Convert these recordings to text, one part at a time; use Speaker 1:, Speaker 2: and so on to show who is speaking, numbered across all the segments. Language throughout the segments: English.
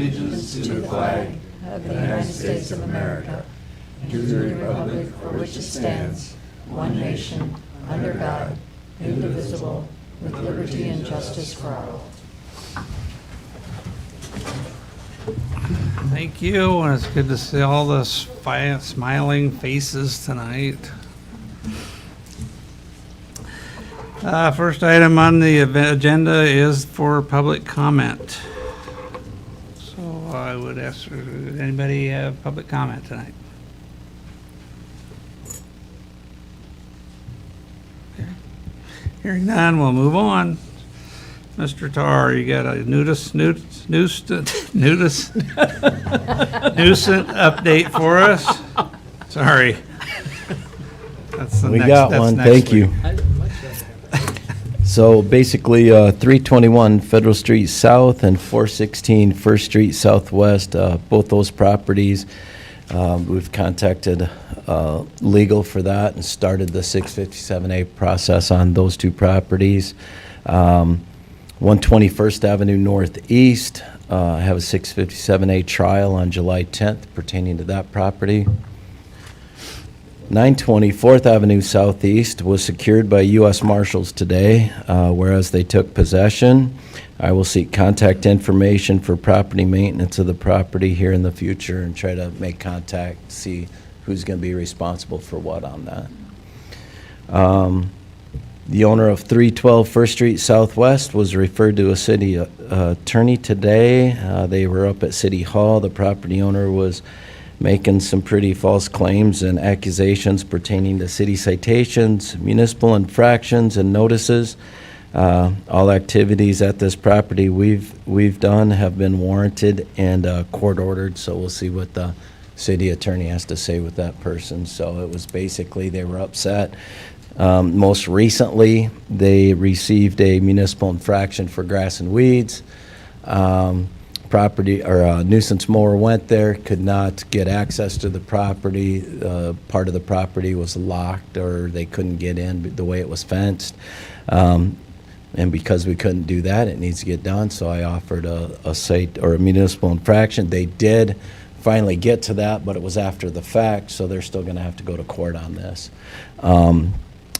Speaker 1: allegiance to the flag of the United States of America, and to the republic for which it stands, one nation, under God, indivisible, with liberty and justice for all.
Speaker 2: Thank you, and it's good to see all the smiling faces tonight. First item on the agenda is for public comment. So I would ask, does anybody have public comment tonight? Okay. Hearing none, we'll move on. Mr. Tarr, you got a nuisance update for us? Sorry.
Speaker 3: We got one, thank you. So basically, 321 Federal Street South and 416 First Street Southwest, both those properties, we've contacted legal for that and started the 657A process on those two properties. 121st Avenue Northeast, I have a 657A trial on July 10th pertaining to that property. 920 4th Avenue Southeast was secured by U.S. Marshals today, whereas they took possession. I will seek contact information for property maintenance of the property here in the future and try to make contact, see who's going to be responsible for what on that. The owner of 312 First Street Southwest was referred to a city attorney today. They were up at City Hall. The property owner was making some pretty false claims and accusations pertaining to city citations, municipal infractions, and notices. All activities at this property we've done have been warranted and court ordered, so we'll see what the city attorney has to say with that person. So it was basically they were upset. Most recently, they received a municipal infraction for grass and weeds. Property or a nuisance mower went there, could not get access to the property. Part of the property was locked, or they couldn't get in the way it was fenced. And because we couldn't do that, it needs to get done. So I offered a site or a municipal infraction. They did finally get to that, but it was after the fact, so they're still going to have to go to court on this.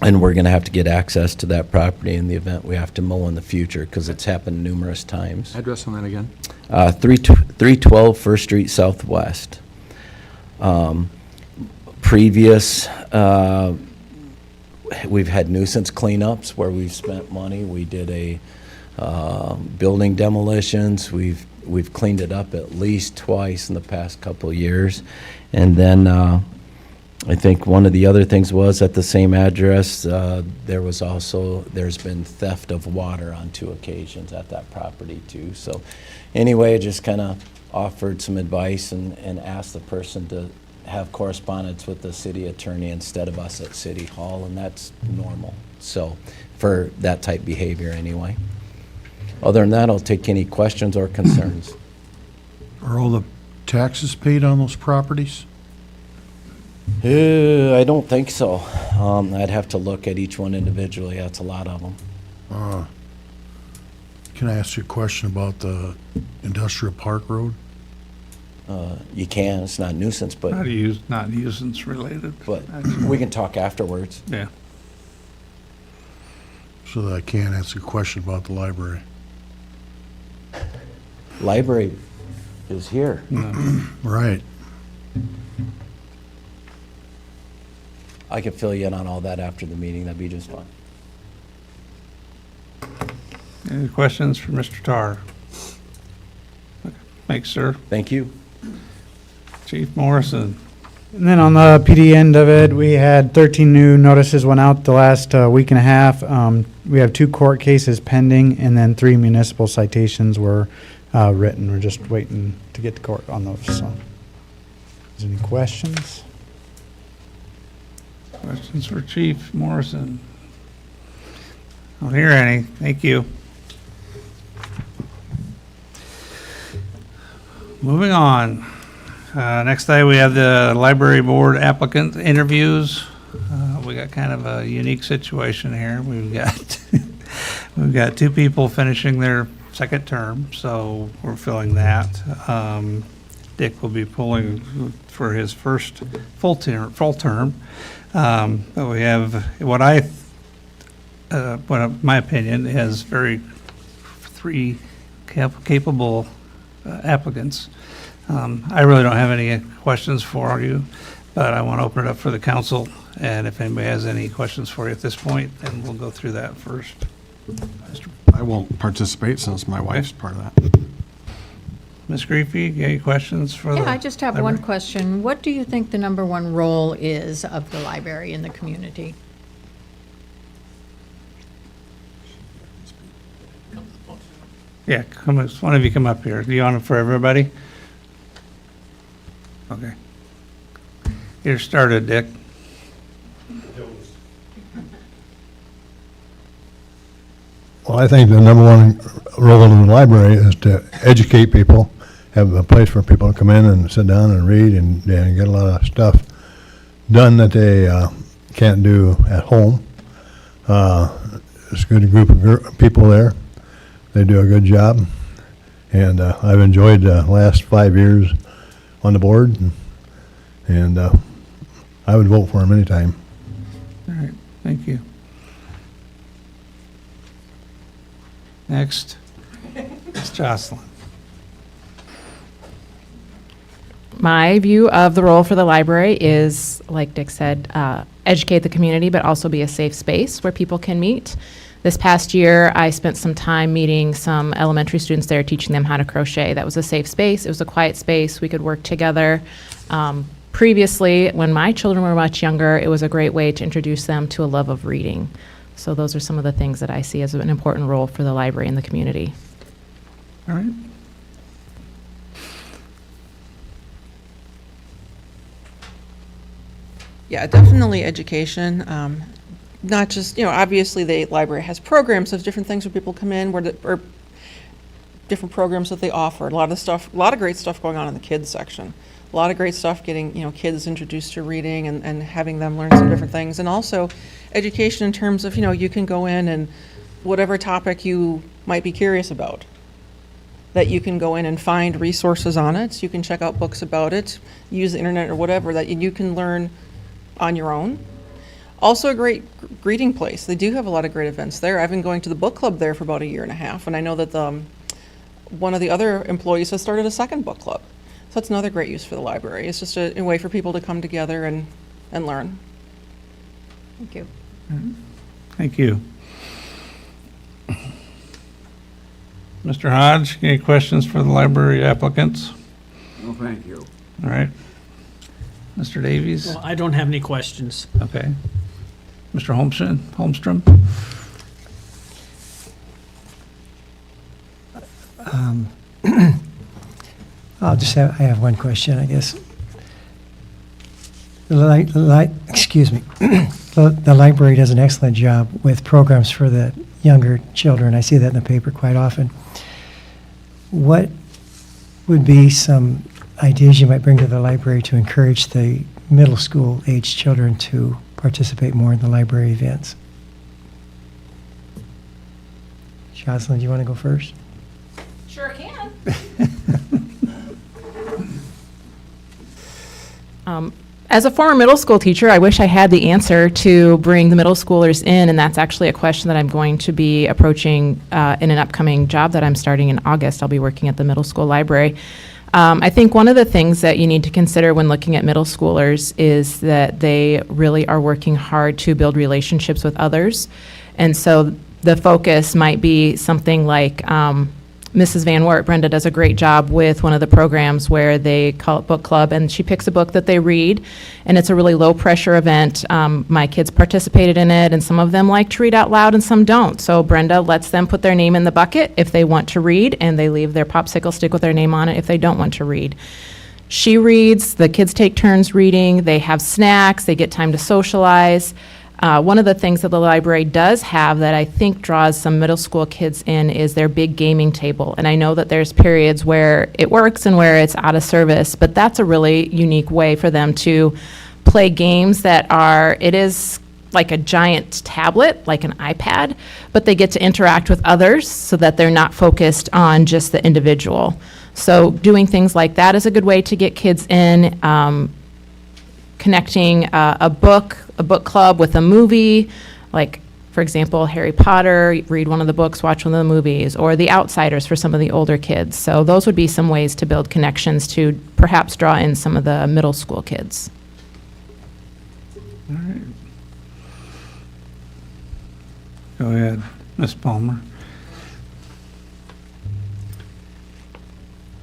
Speaker 3: And we're going to have to get access to that property in the event we have to mow in the future, because it's happened numerous times.
Speaker 4: Address on that again?
Speaker 3: 312 First Street Southwest. Previous, we've had nuisance cleanups where we've spent money. We did a building demolitions. We've cleaned it up at least twice in the past couple of years. And then I think one of the other things was at the same address, there's been theft of water on 2 occasions at that property too. So anyway, I just kind of offered some advice and asked the person to have correspondence with the city attorney instead of us at City Hall, and that's normal. So for that type behavior anyway. Other than that, I'll take any questions or concerns.
Speaker 5: Are all the taxes paid on those properties?
Speaker 3: I don't think so. I'd have to look at each one individually. That's a lot of them.
Speaker 5: Can I ask you a question about the Industrial Park Road?
Speaker 3: You can. It's not nuisance, but
Speaker 2: Not nuisance related.
Speaker 3: but we can talk afterwards.
Speaker 2: Yeah.
Speaker 5: So that I can ask a question about the library.
Speaker 3: Library is here.
Speaker 5: Right.
Speaker 3: I can fill you in on all that after the meeting. That'd be just fine.
Speaker 2: Any questions for Mr. Tarr? Okay. Thanks, sir.
Speaker 3: Thank you.
Speaker 2: Chief Morrison.
Speaker 6: And then on the PD end of it, we had 13 new notices went out the last week and a half. We have 2 court cases pending, and then 3 municipal citations were written. We're just waiting to get to court on those. So, is any questions?
Speaker 2: Questions for Chief Morrison? I don't hear any. Thank you. Moving on. Next day, we have the library board applicant interviews. We got kind of a unique situation here. We've got 2 people finishing their second term, so we're filling that. Dick will be pulling for his first full term. But we have what my opinion is three capable applicants. I really don't have any questions for you, but I want to open it up for the council. And if anybody has any questions for you at this point, then we'll go through that first.
Speaker 4: I won't participate since my wife's part of that.
Speaker 2: Ms. Griefy, any questions for the?
Speaker 1: Yeah, I just have one
Speaker 2: library?
Speaker 1: question. What do you think the number one role is of the library in the community?
Speaker 2: Yeah, one of you come up here. Do you want it for everybody? Okay. You're started, Dick.
Speaker 7: Well, I think the number one role in the library is to educate people, have a place for people to come in and sit down and read and get a lot of stuff done that they can't do at home. There's a good group of people there. They do a good job. And I've enjoyed the last 5 years on the board. And I would vote for them anytime.
Speaker 2: All right, thank you. Next, Ms. Jocelyn.
Speaker 8: My view of the role for the library is, like Dick said, educate the community, but also be a safe space where people can meet. This past year, I spent some time meeting some elementary students there, teaching them how to crochet. That was a safe space. It was a quiet space. We could work together. Previously, when my children were much younger, it was a great way to introduce them to a love of reading. So those are some of the things that I see as an important role for the library in the community.
Speaker 2: All right.
Speaker 9: Yeah, definitely education. Not just, obviously the library has programs, there's different things where people come in, or different programs that they offer. A lot of great stuff going on in the kids section. A lot of great stuff getting, kids introduced to reading and having them learn some different things. And also education in terms of, you can go in and whatever topic you might be curious about, that you can go in and find resources on it. You can check out books about it, use the internet or whatever, that you can learn on your own. Also a great reading place. They do have a lot of great events there. I've been going to the book club there for about a year and a half, and I know that one of the other employees has started a second book club. So that's another great use for the library. It's just a way for people to come together and learn.
Speaker 1: Thank you.
Speaker 2: Thank you. Mr. Hodge, any questions for the library applicants?
Speaker 10: No, thank you.
Speaker 2: All right. Mr. Davies?
Speaker 11: Well, I don't have any questions.
Speaker 2: Okay. Mr. Holmstrom?
Speaker 12: I have one question, I guess. Excuse me. The library does an excellent job with programs for the younger children. I see that in the paper quite often. What would be some ideas you might bring to the library to encourage the middle school age children to participate more in the library events? Jocelyn, do you want to go first?
Speaker 8: Sure can. As a former middle school teacher, I wish I had the answer to bring the middle schoolers in, and that's actually a question that I'm going to be approaching in an upcoming job that I'm starting in August. I'll be working at the middle school library. I think one of the things that you need to consider when looking at middle schoolers is that they really are working hard to build relationships with others. And so the focus might be something like Mrs. Van Wert, Brenda, does a great job with one of the programs where they call it book club, and she picks a book that they read, and it's a really low-pressure event. My kids participated in it, and some of them like to read out loud and some don't. So Brenda lets them put their name in the bucket if they want to read, and they leave their popsicle stick with their name on it if they don't want to read. She reads, the kids take turns reading, they have snacks, they get time to socialize. One of the things that the library does have that I think draws some middle school kids in is their big gaming table. And I know that there's periods where it works and where it's out of service, but that's a really unique way for them to play games that are, it is like a giant tablet, like an iPad, but they get to interact with others so that they're not focused on just the individual. So doing things like that is a good way to get kids in. Connecting a book club with a movie, like, for example, Harry Potter, read one of the books, watch one of the movies, or The Outsiders for some of the older kids. So those would be some ways to build connections to perhaps draw in some of the middle school kids.
Speaker 2: All right. Go ahead, Ms. Palmer.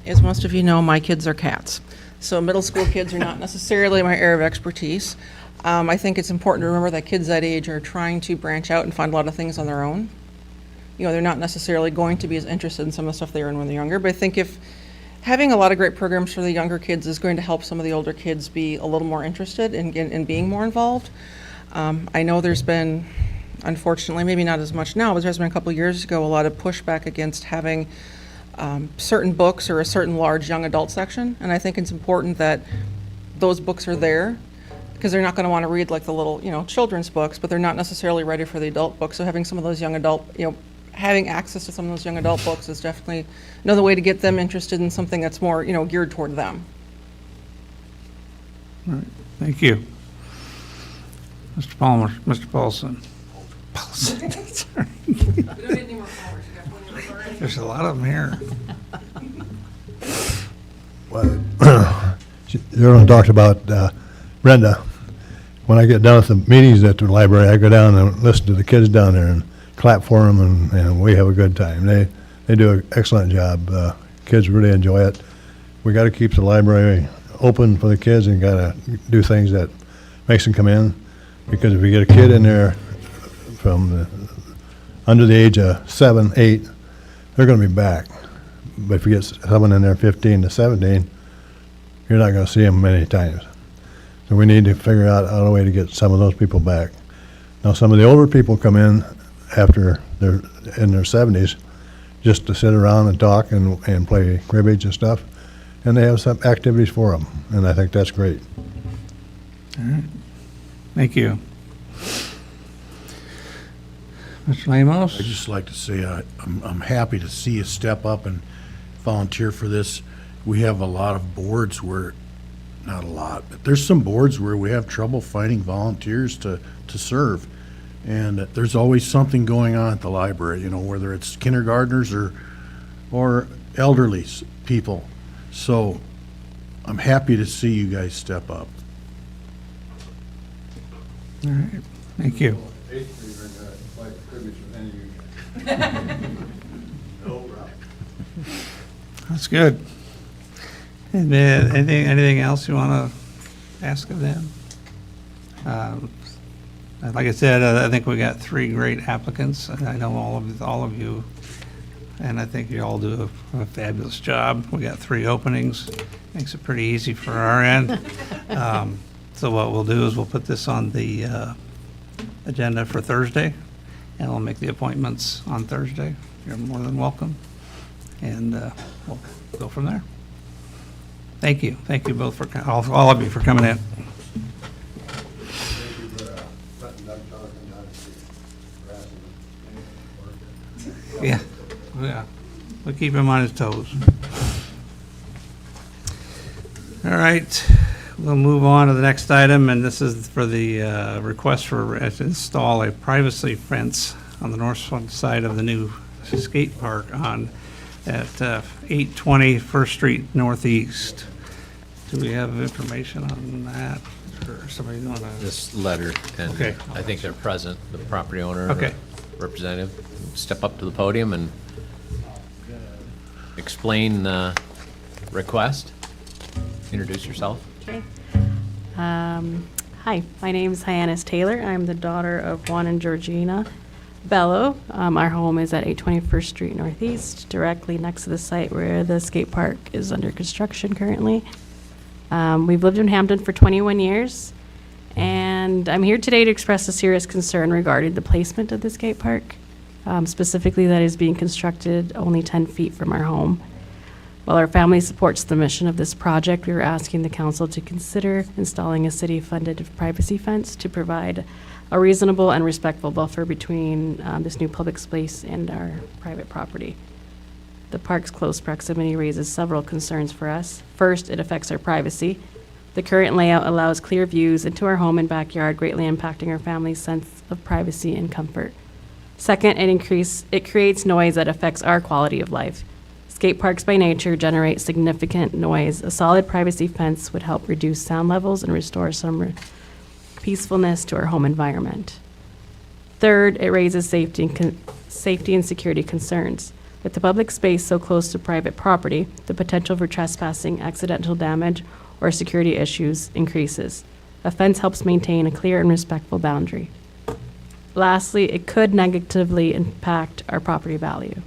Speaker 9: As most of you know, my kids are cats. So middle school kids are not necessarily my area of expertise. I think it's important to remember that kids that age are trying to branch out and find a lot of things on their own. You know, they're not necessarily going to be as interested in some of the stuff they were in when they're younger, but I think if having a lot of great programs for the younger kids is going to help some of the older kids be a little more interested in being more involved. I know there's been, unfortunately, maybe not as much now, but there's been a couple of years ago, a lot of pushback against having certain books or a certain large young adult section, and I think it's important that those books are there, because they're not going to want to read like the little, children's books, but they're not necessarily ready for the adult books. So having some of those young adult, having access to some of those young adult books is definitely another way to get them interested in something that's more, geared toward them.
Speaker 2: All right, thank you. Mr. Palmer, Mr. Paulson. Paulson, sorry. There's a lot of them here.
Speaker 7: Well, everyone talks about Brenda. When I get done with the meetings at the library, I go down and listen to the kids down there and clap for them, and we have a good time. They do an excellent job. Kids really enjoy it. We got to keep the library open for the kids and got to do things that makes them come in, because if we get a kid in there from under the age of 7, 8, they're going to be back. But if you get someone in there 15 to 17, you're not going to see them many times. So we need to figure out a way to get some of those people back. Now, some of the older people come in after they're in their 70s just to sit around and talk and play cribbage and stuff, and they have some activities for them, and I think that's great.
Speaker 2: All right, thank you. Mr. Lamos?
Speaker 5: I'd just like to say I'm happy to see you step up and volunteer for this. We have a lot of boards where, not a lot, but there's some boards where we have trouble finding volunteers to serve. And there's always something going on at the library, whether it's kindergartners or elderly people. So I'm happy to see you guys step up.
Speaker 2: All right, thank you. That's good. And then anything else you want to ask of them? Like I said, I think we got 3 great applicants. I know all of you, and I think you all do a fabulous job. We got 3 openings. Makes it pretty easy for our end. So what we'll do is we'll put this on the agenda for Thursday, and we'll make the appointments on Thursday. You're more than welcome, and we'll go from there. Thank you. Thank you both for, all of you for coming in. Yeah, we'll keep him on his toes. All right, we'll move on to the next item, and this is for the request to install a privacy fence on the north side of the new skate park at 820 First Street Northeast. Do we have information on that, or somebody want to?
Speaker 10: This letter, and
Speaker 2: Okay.
Speaker 10: I think they're present, the property owner.
Speaker 2: Okay.
Speaker 10: Representative, step up to the podium and explain the request. Introduce yourself.
Speaker 11: Okay. Hi, my name is Hyannis Taylor. I'm the daughter of Juan and Georgina Bello. Our home is at 821st Street Northeast, directly next to the site where the skate park is under construction currently. We've lived in Hampton for 21 years, and I'm here today to express a serious concern regarding the placement of the skate park, specifically that is being constructed only 10 feet from our home. While our family supports the mission of this project, we are asking the council to consider installing a city-funded privacy fence to provide a reasonable and respectful buffer between this new public space and our private property. The park's close proximity raises several concerns for us. First, it affects our privacy. The current layout allows clear views into our home and backyard, greatly impacting our family's sense of privacy and comfort. Second, it creates noise that affects our quality of life. Skate parks by nature generate significant noise. A solid privacy fence would help reduce sound levels and restore some peacefulness to our home environment. Third, it raises safety and security concerns. With the public space so close to private property, the potential for trespassing, accidental damage, or security issues increases. A fence helps maintain a clear and respectful boundary. Lastly, it could negatively impact our property value.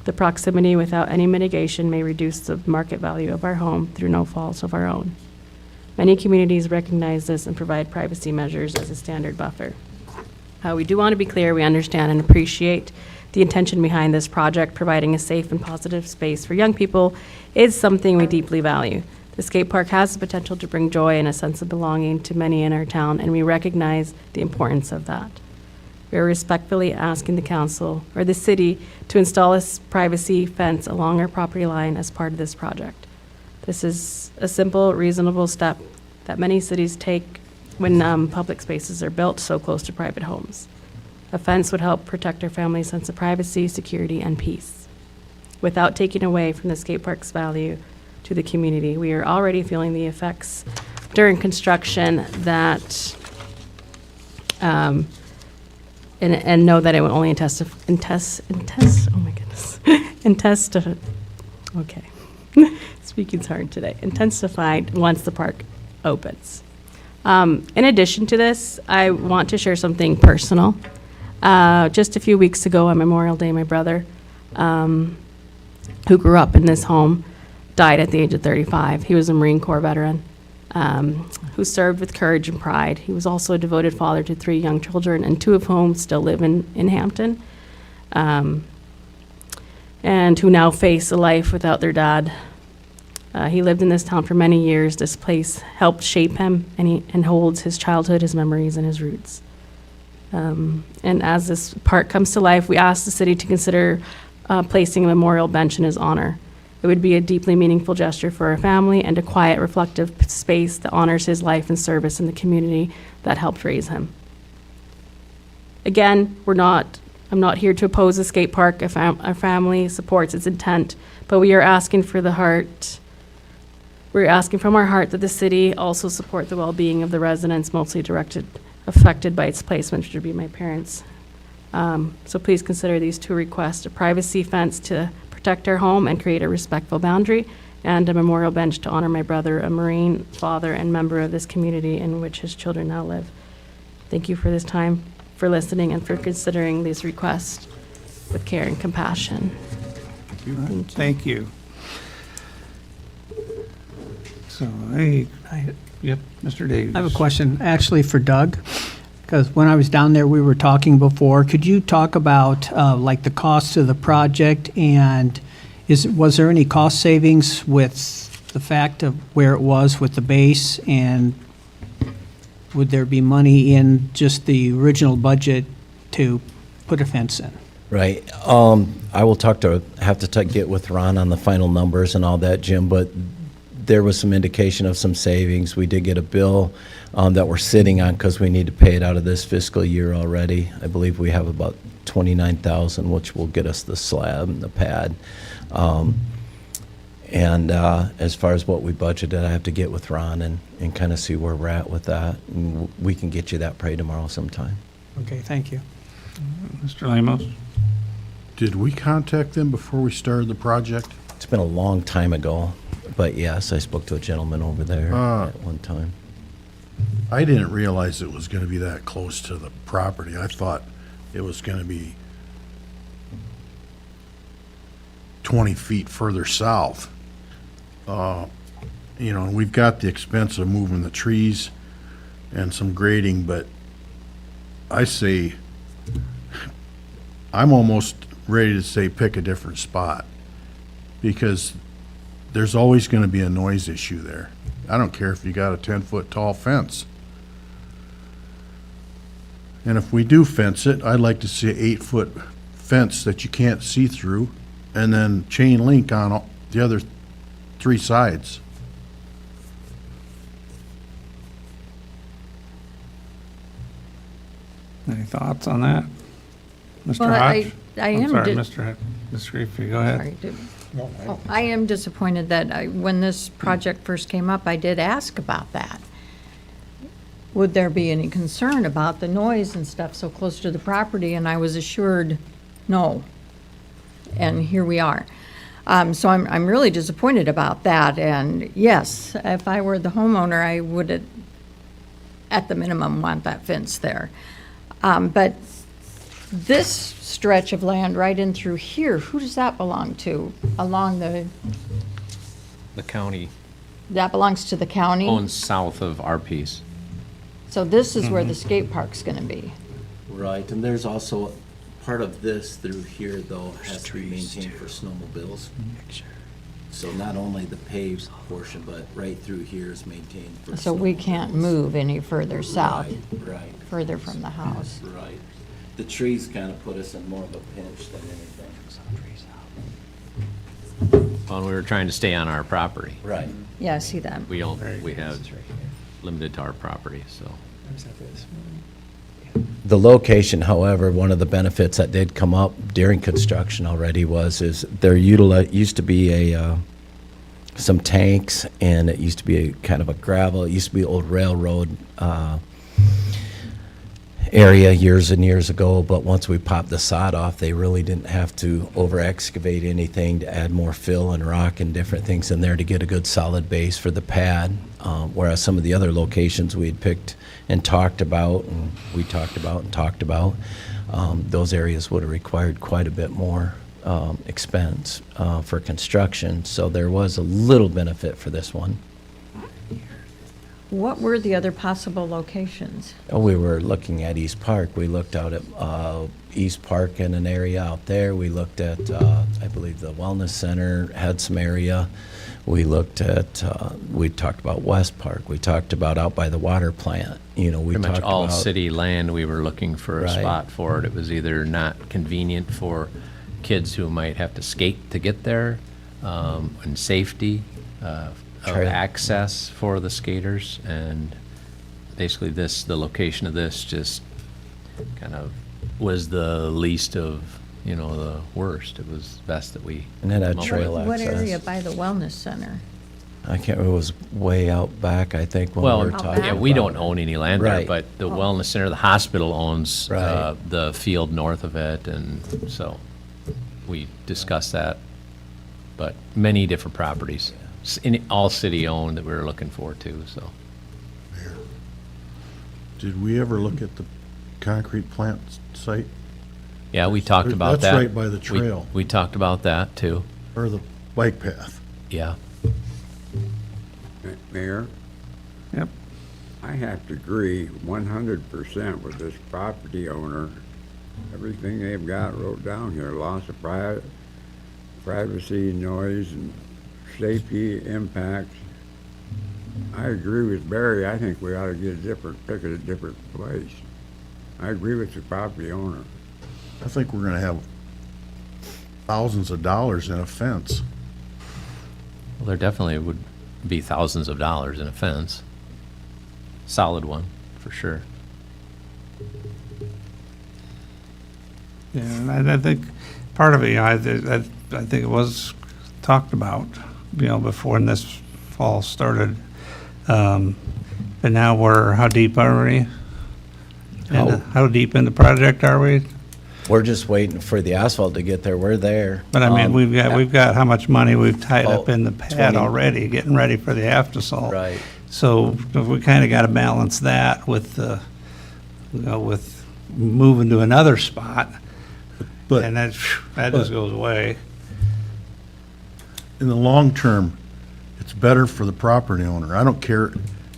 Speaker 11: The proximity without any mitigation may reduce the market value of our home through no fault of our own. Many communities recognize this and provide privacy measures as a standard buffer. We do want to be clear, we understand and appreciate the intention behind this project. Providing a safe and positive space for young people is something we deeply value. The skate park has the potential to bring joy and a sense of belonging to many in our town, and we recognize the importance of that. We are respectfully asking the council or the city to install a privacy fence along our property line as part of this project. This is a simple, reasonable step that many cities take when public spaces are built so close to private homes. A fence would help protect our family's sense of privacy, security, and peace. Without taking away from the skate park's value to the community, we are already feeling the effects during construction that and know that it will only speaking's hard today, intensified once the park opens. In addition to this, I want to share something personal. Just a few weeks ago on Memorial Day, my brother, who grew up in this home, died at the age of 35. He was a Marine Corps veteran who served with courage and pride. He was also a devoted father to 3 young children, and 2 of whom still live in Hampton, and who now face a life without their dad. He lived in this town for many years. This place helped shape him, and holds his childhood, his memories, and his roots. And as this park comes to life, we ask the city to consider placing a memorial bench in his honor. It would be a deeply meaningful gesture for our family and a quiet, reflective space that honors his life and service in the community that helped raise him. Again, I'm not here to oppose the skate park. Our family supports its intent, but we are asking from our heart that the city also support the well-being of the residents mostly affected by its placement, which would be my parents. So please consider these 2 requests: a privacy fence to protect our home and create a respectful boundary, and a memorial bench to honor my brother, a Marine father and member of this community in which his children now live. Thank you for this time, for listening, and for considering these requests with care and compassion.
Speaker 2: Thank you. So, yep, Mr. Davies.
Speaker 13: I have a question, actually for Doug, because when I was down there, we were talking before. Could you talk about like the cost of the project, and was there any cost savings with the fact of where it was with the base, and would there be money in just the original budget to put a fence in?
Speaker 3: Right. I will have to get with Ron on the final numbers and all that, Jim, but there was some indication of some savings. We did get a bill that we're sitting on because we need to pay it out of this fiscal year already. I believe we have about $29,000, which will get us the slab and the pad. And as far as what we budgeted, I have to get with Ron and kind of see where we're at with that. And we can get you that probably tomorrow sometime.
Speaker 13: Okay, thank you.
Speaker 2: Mr. Lemos?
Speaker 5: Did we contact them before we started the project?
Speaker 3: It's been a long time ago, but yes, I spoke to a gentleman over there at one time.
Speaker 5: I didn't realize it was going to be that close to the property. I thought it was going to be 20 feet further south. And we've got the expense of moving the trees and some grading, but I say, I'm almost ready to say pick a different spot, because there's always going to be a noise issue there. I don't care if you got a 10-foot tall fence. And if we do fence it, I'd like to see an 8-foot fence that you can't see through, and then chain link on the other 3 sides.
Speaker 2: Any thoughts on that? Mr.
Speaker 1: Well,
Speaker 2: Hodge?
Speaker 1: I
Speaker 2: I'm
Speaker 1: am
Speaker 2: sorry,
Speaker 1: di-
Speaker 2: Mr. Griffey, go ahead.
Speaker 1: Sorry, I am disappointed that when this project first came up, I did ask about that. Would there be any concern about the noise and stuff so close to the property? And I was assured, no. And here we are. So I'm really disappointed about that. And yes, if I were the homeowner, I would, at the minimum, want that fence there. But this stretch of land right in through here, who does that belong to? Along
Speaker 10: The county
Speaker 1: that belongs to the county?
Speaker 10: owns south of our piece.
Speaker 1: So this is where the skate park's gonna be.
Speaker 3: Right, and there's also, part of this through here, though, has to be maintained for snowmobiles. So not only the paved portion, but right through here is maintained for
Speaker 1: So we can't
Speaker 3: snowmobiles.
Speaker 1: move any further south,
Speaker 3: Right,
Speaker 1: further from the house.
Speaker 3: right. The trees kind of put us in more of a pinch than anything.
Speaker 10: Well, we were trying to stay on our property.
Speaker 3: Right.
Speaker 1: Yeah, I see that.
Speaker 10: We have limited to our property, so.
Speaker 3: The location, however, one of the benefits that did come up during construction already is there used to be some tanks, and it used to be a kind of a gravel, it used to be old railroad area years and years ago, but once we popped the sod off, they really didn't have to over excavate anything to add more fill and rock and different things in there to get a good solid base for the pad. Whereas some of the other locations we had picked and talked about, and we talked about, those areas would have required quite a bit more expense for construction. So there was a little benefit for this one.
Speaker 1: What were the other possible locations?
Speaker 3: We were looking at East Park. We looked out at East Park in an area out there. We looked at, I believe, the Wellness Center had some area. We looked at, we talked about West Park. We talked about out by the water plant. You know, we
Speaker 10: Pretty
Speaker 3: talked
Speaker 10: much all
Speaker 3: about
Speaker 10: city land, we were looking for a
Speaker 3: Right.
Speaker 10: spot for it. It was either not convenient for kids who might have to skate to get there, and safety, of
Speaker 3: Trail.
Speaker 10: access for the skaters, and basically the location of this just kind of was the least of, the worst. It was best that we.
Speaker 3: And it had
Speaker 10: come up
Speaker 3: trail
Speaker 10: with.
Speaker 1: What area
Speaker 3: access.
Speaker 1: by the wellness center?
Speaker 3: I can't. It was way out back. I think when we
Speaker 10: Well,
Speaker 3: were talking.
Speaker 10: yeah, we don't
Speaker 3: about it.
Speaker 10: own any land there,
Speaker 3: Right.
Speaker 10: but the wellness center, the hospital owns
Speaker 3: Right.
Speaker 10: the field north of it, and so we discussed that. But many different properties, all city-owned that we were looking for too, so.
Speaker 5: Did we ever look at the concrete plant site,
Speaker 10: Yeah, we talked about that.
Speaker 5: That's right by the
Speaker 10: We-
Speaker 5: trail.
Speaker 10: We talked about that too,
Speaker 5: or the bike path?
Speaker 10: yeah.
Speaker 14: Mayor,
Speaker 2: Yep.
Speaker 14: I have to agree 100% with this property owner. Everything they've got wrote down here, loss of privacy, noise, and safety impacts. I agree with Barry. I think we ought to get pick a different place. I agree with the property owner.
Speaker 5: I think we're gonna have thousands of dollars in a fence.
Speaker 10: Well, there definitely would be thousands of dollars in a fence. Solid one, for sure.
Speaker 2: Yeah, and I think part of it, I think it was talked about, before this fall started. But now how deep are we? How deep in the project are we?
Speaker 3: We're just waiting for the asphalt to get there. We're there.
Speaker 2: But I mean, we've got how much money we've tied up
Speaker 3: Oh,
Speaker 2: in the pad
Speaker 3: 20.
Speaker 2: already, getting ready for the after-salt.
Speaker 3: Right.
Speaker 2: So we kind of got to balance that with with moving to another spot.
Speaker 5: But
Speaker 2: And that just goes away.
Speaker 5: in the long term, it's better for the property owner. I don't care,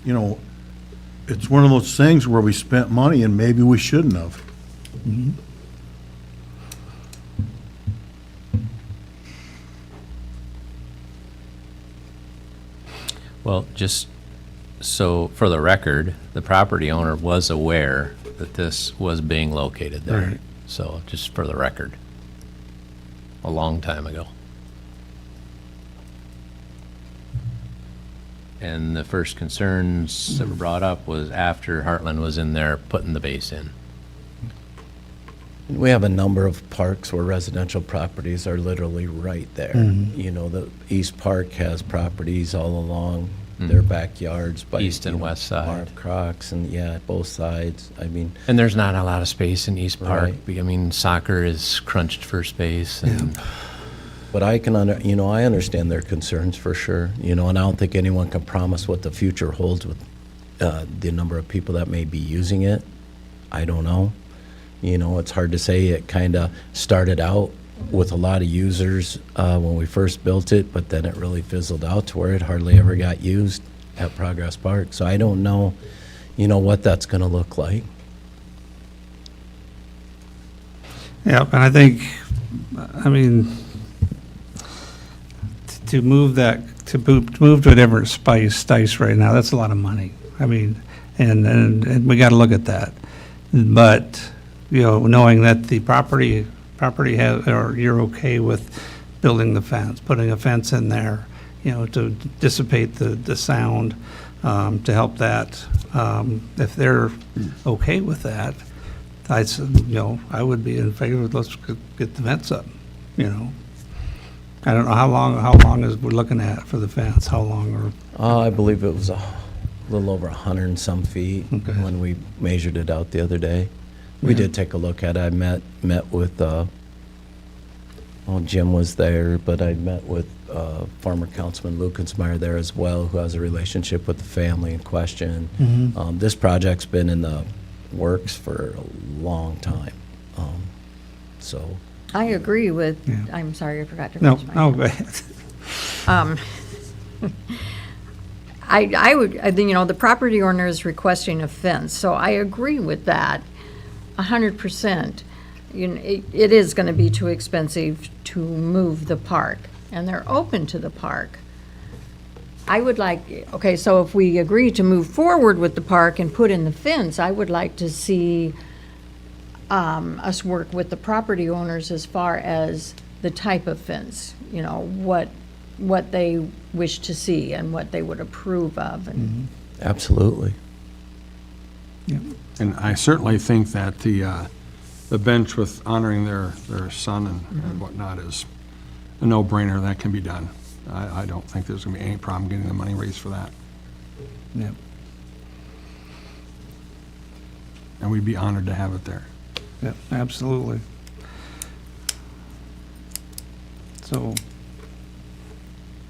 Speaker 5: it's one of those things where we spent money and maybe we shouldn't have.
Speaker 10: Well, just so for the record, the property owner was aware that this was being located there.
Speaker 2: Right.
Speaker 10: So, just for the record, a long time ago. And the first concerns that were brought up was after Heartland was in there putting the base in.
Speaker 3: We have a number of parks where residential properties are literally right there. You know, the East Park has properties all along their backyards. By,
Speaker 10: East and
Speaker 3: you know,
Speaker 10: west side.
Speaker 3: Marv Crocs and, yeah, both sides. I mean,
Speaker 10: And there's not a lot of space in East Park.
Speaker 3: Right.
Speaker 10: I mean, soccer is crunched for space, and
Speaker 3: but I can, I understand their concerns for sure, and I don't think anyone can promise what the future holds with the number of people that may be using it. I don't know. It's hard to say. It kind of started out with a lot of users when we first built it, but then it really fizzled out to where it hardly ever got used at Progress Park. So I don't know, what that's going to look like.
Speaker 2: Yeah, and I think, to move to a different dice right now, that's a lot of money. And we got to look at that. But, knowing that the property has, or you're okay with building the fence, putting a fence in there, to dissipate the sound, to help that. If they're okay with that, I would be in favor of, let's get the fence up, I don't know how long is we're looking at for the fence, how long, or,
Speaker 3: I believe it was a little over 100 and some feet
Speaker 2: Okay.
Speaker 3: when we measured it out the other day. We did take a look at it. I met with, Jim was there, but I met with former Councilman Lukensmeyer there as well, who has a relationship with the family in question. This project's been in the works for a long time. So,
Speaker 1: I agree with,
Speaker 2: Yeah.
Speaker 1: I'm sorry, I forgot to
Speaker 2: no,
Speaker 1: raise my
Speaker 2: no,
Speaker 1: hand.
Speaker 2: go ahead.
Speaker 1: I would, the property owner is requesting a fence, so I agree with that 100%. It is going to be too expensive to move the park, and they're open to the park. I would like, okay, so if we agree to move forward with the park and put in the fence, I would like to see us work with the property owners as far as the type of fence, what they wish to see and what they would approve of. And
Speaker 3: absolutely.
Speaker 4: And I certainly think that the bench with honoring their son and whatnot is a no-brainer. That can be done. I don't think there's going to be any problem getting the money raised for that.
Speaker 2: Yeah.
Speaker 4: And we'd be honored to have it there.
Speaker 2: Yeah, absolutely. So,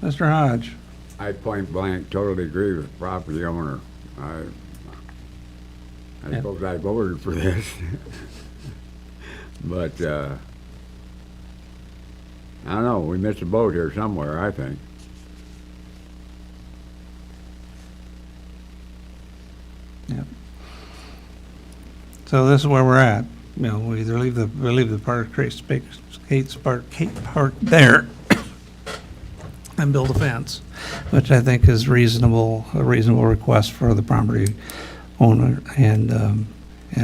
Speaker 2: Mr. Hodge,
Speaker 14: I point blank totally agree with the property owner. I
Speaker 2: Yeah.
Speaker 14: suppose I voted for this. But, I don't know, we missed a boat here somewhere, I think.
Speaker 2: yeah. So this is where we're at. We either leave the park, Skates Park there and build a fence, which I think is a reasonable request for the property owner, and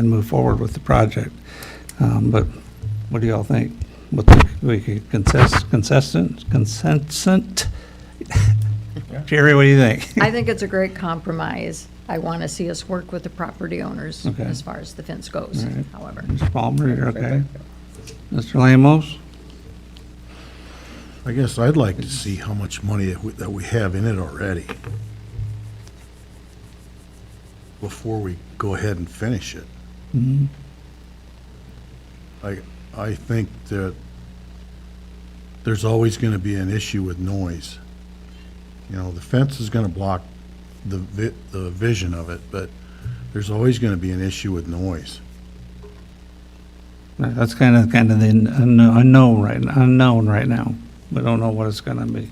Speaker 2: move forward with the project. But what do y'all think? We could consistent? Jerry, what do you think?
Speaker 1: I think it's a great compromise. I want to see us work with the property owners
Speaker 2: Okay.
Speaker 1: as far as the fence goes,
Speaker 2: All right.
Speaker 1: however.
Speaker 2: Mr. Palmer, you're okay? Mr. Lamos?
Speaker 5: I guess I'd like to see how much money that we have in it already before we go ahead and finish it.
Speaker 2: Mhm.
Speaker 5: I think that there's always going to be an issue with noise. The fence is going to block the vision of it, but there's always going to be an issue with noise.
Speaker 2: That's kind of the unknown right now. We don't know what it's gonna be.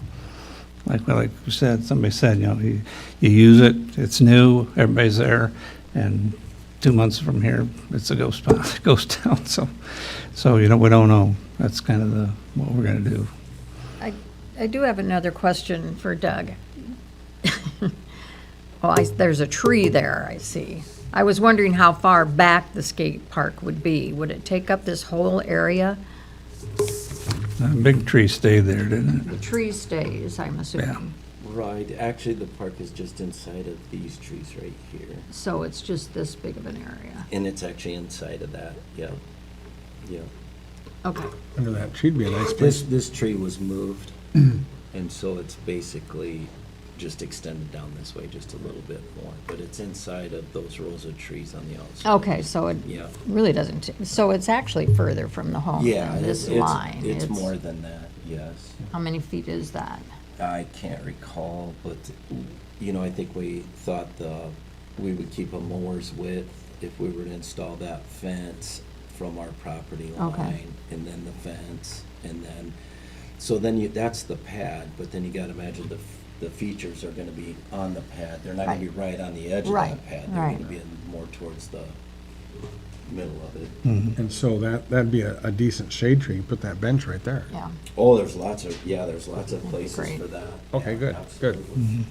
Speaker 2: Like you said, somebody said, you use it, it's new, everybody's there, and 2 months from here, it's a ghost town. So we don't know. That's kind of what we're gonna do.
Speaker 1: I do have another question for Doug. There's a tree there, I see. I was wondering how far back the skate park would be. Would it take up this whole area?
Speaker 2: A big tree stayed there, didn't it?
Speaker 1: The tree stays, I'm assuming.
Speaker 3: Right, actually, the park is just inside of these trees right here.
Speaker 1: So it's just this big of an area.
Speaker 3: And it's actually inside of that, yeah. Yeah.
Speaker 1: Okay.
Speaker 4: Under that tree'd be a nice place.
Speaker 3: This tree was moved, and so it's basically just extended down this way just a little bit more. But it's inside of those rows of trees on the outside.
Speaker 1: Okay, so it
Speaker 3: Yeah.
Speaker 1: really doesn't, so it's actually further from the home
Speaker 3: Yeah,
Speaker 1: than this
Speaker 3: it's
Speaker 1: line.
Speaker 3: it's more than that, yes.
Speaker 1: How many feet is that?
Speaker 3: I can't recall, but, you know, I think we thought we would keep a mower's width if we were to install that fence from our property
Speaker 1: Okay.
Speaker 3: line, and then the fence, and then, so then that's the pad, but then you gotta imagine the features are gonna be on the pad. They're not gonna be right on the edge of
Speaker 1: Right,
Speaker 3: that pad. They're
Speaker 1: right.
Speaker 3: gonna be more towards the middle of it.
Speaker 4: And so that'd be a decent shade tree, put that bench right there.
Speaker 1: Yeah.
Speaker 3: Oh, there's lots of places
Speaker 1: Great.
Speaker 3: for that.
Speaker 4: Okay,
Speaker 3: Yeah,
Speaker 4: good,
Speaker 3: absolutely.
Speaker 4: good.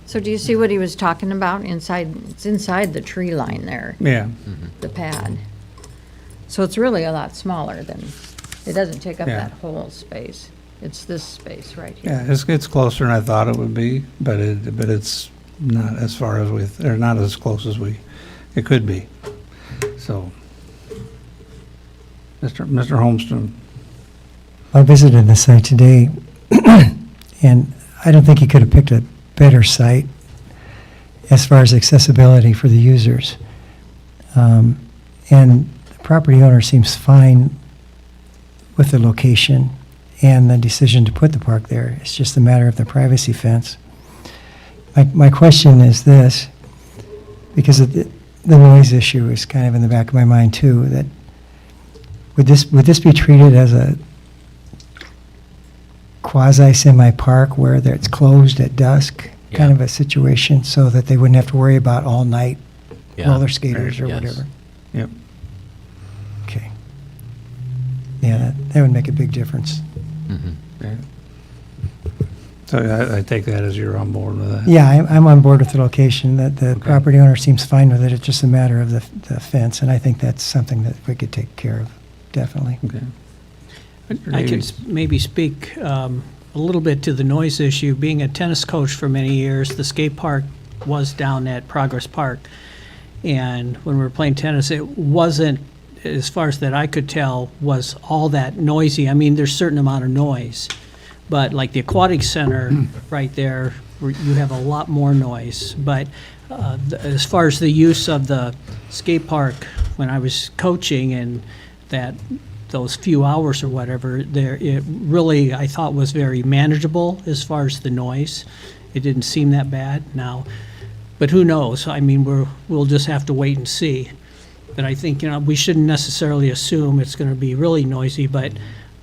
Speaker 1: So do you see what he was talking about inside, it's inside the tree line there,
Speaker 2: Yeah,
Speaker 1: the pad. So it's really a lot smaller than, it doesn't take up
Speaker 2: Yeah.
Speaker 1: that whole space. It's this space right here.
Speaker 2: yeah, it's closer than I thought it would be, but it's not as far as or not as close as it could be. So, Mr. Holmstrom,
Speaker 12: I visited the site today, and I don't think you could have picked a better site as far as accessibility for the users. And the property owner seems fine with the location and the decision to put the park there. It's just a matter of the privacy fence. My question is this, because of the noise issue is kind of in the back of my mind too, that would this be treated as a quasi-semi-park where it's closed at dusk, kind
Speaker 10: Yeah.
Speaker 12: of a situation, so that they wouldn't have to worry about all-night
Speaker 10: Yeah.
Speaker 12: roller skaters or
Speaker 10: Yes.
Speaker 12: whatever?
Speaker 2: yep.
Speaker 12: Okay. Yeah, that would make a big difference.
Speaker 10: Mhm.
Speaker 2: Yeah. So I take that as you're on board with that?
Speaker 12: Yeah, I'm on board with the location, that the property owner seems fine with it, it's just a matter of the fence, and I think that's something that we could take care of, definitely.
Speaker 2: Okay.
Speaker 13: I can maybe speak a little bit to the noise issue. Being a tennis coach for many years, the skate park was down at Progress Park. And when we were playing tennis, it wasn't, as far as that I could tell, was all that noisy. I mean, there's a certain amount of noise. But like the aquatic center right there, where you have a lot more noise. But as far as the use of the skate park, when I was coaching and those few hours or whatever, it really, I thought, was very manageable as far as the noise. It didn't seem that bad now. But who knows? I mean, we'll just have to wait and see. But I think, we shouldn't necessarily assume it's going to be really noisy, but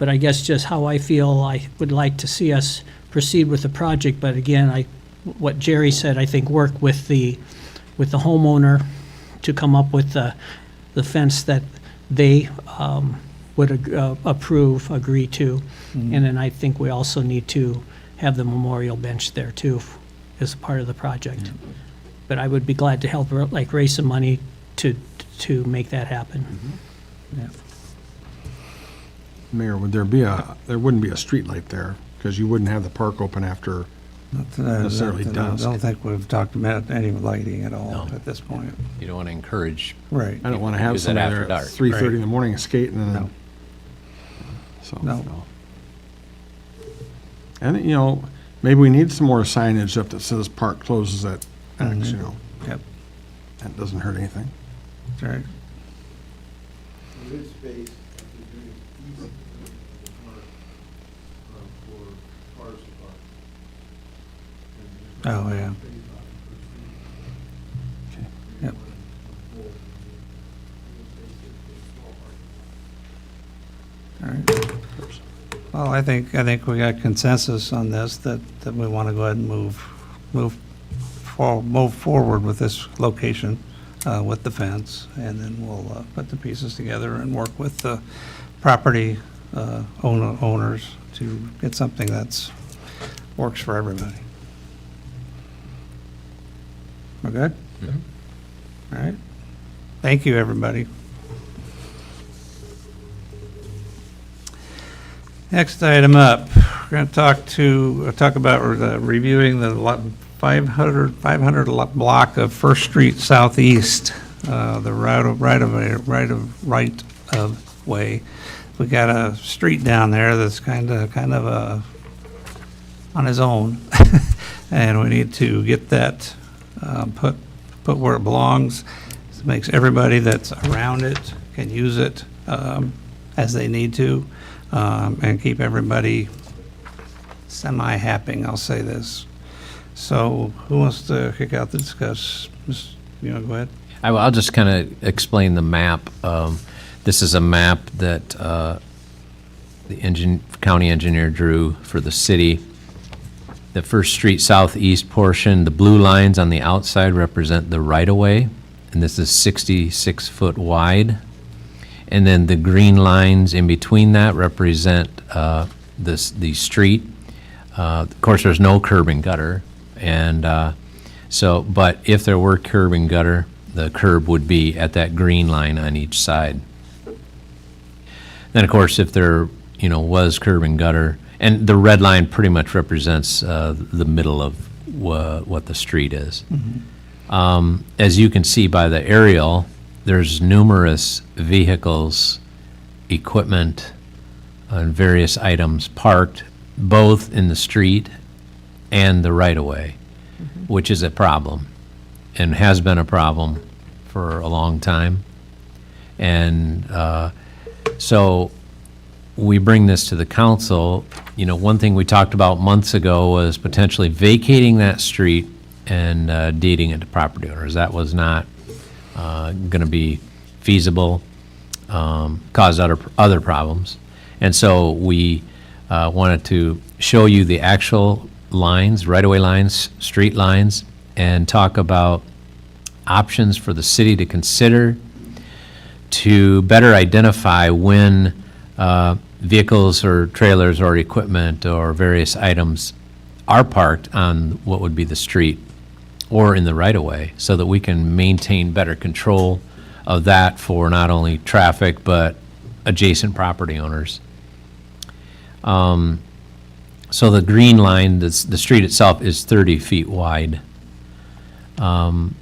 Speaker 13: I guess just how I feel, I would like to see us proceed with the project. But again, what Jerry said, I think work with the homeowner to come up with the fence that they would agree to. And then I think we also need to have the memorial bench there too, as part of the project. But I would be glad to help, like, raise some money to make that happen.
Speaker 2: Yeah.
Speaker 4: Mayor, there wouldn't be a street light there, because you wouldn't have the park open after necessarily
Speaker 2: I
Speaker 4: dusk.
Speaker 2: don't think we've talked about any lighting at all
Speaker 10: No.
Speaker 2: at this point.
Speaker 10: You don't want to encourage,
Speaker 2: Right.
Speaker 4: I don't want to have
Speaker 10: Use it
Speaker 4: somebody
Speaker 10: after
Speaker 4: there
Speaker 10: dark.
Speaker 4: at 3:30 in
Speaker 2: Right.
Speaker 4: the morning skating and then,
Speaker 2: No.
Speaker 4: so,
Speaker 2: No.
Speaker 4: no. And, maybe we need some more signage up that says park closes at X,
Speaker 2: Yep,
Speaker 4: That doesn't hurt anything.
Speaker 2: that's right. Oh, yeah. Yep. All right. Well, I think we got consensus on this, that we want to go ahead and move forward with this location, with the fence, and then we'll put the pieces together and work with the property owners to get something that's works for everybody. We're good? All right. Thank you, everybody. Next item up, we're going to talk about reviewing the 500 block of First Street Southeast, the right of way. We got a street down there that's kind of on his own, and we need to get that put where it belongs. It makes everybody that's around it can use it as they need to, and keep everybody semi-happy, I'll say this. So who wants to kick out the discuss? You want to go ahead?
Speaker 10: I'll just kind of explain the map. This is a map that the county engineer drew for the city. The First Street Southeast portion, the blue lines on the outside represent the right-of-way, and this is 66 foot wide. And then the green lines in between that represent the street. Of course, there's no curb and gutter, and but if there were curb and gutter, the curb would be at that green line on each side. Then, of course, if there was curb and gutter, and the red line pretty much represents the middle of what the street is. Mm-hmm. As you can see by the aerial, there's numerous vehicles, equipment, and various items parked both in the street and the right-of-way, which is a problem and has been a problem for a long time. And so we bring this to the council. One thing we talked about months ago was potentially vacating that street and deeding it to property owners. That was not going to be feasible, cause other problems. And so we wanted to show you the actual lines, right-of-way lines, street lines, and talk about options for the city to consider to better identify when vehicles or trailers or equipment or various items are parked on what would be the street or in the right-of-way, so that we can maintain better control of that for not only traffic but adjacent property owners. So the green line, the street itself is 30 feet wide. And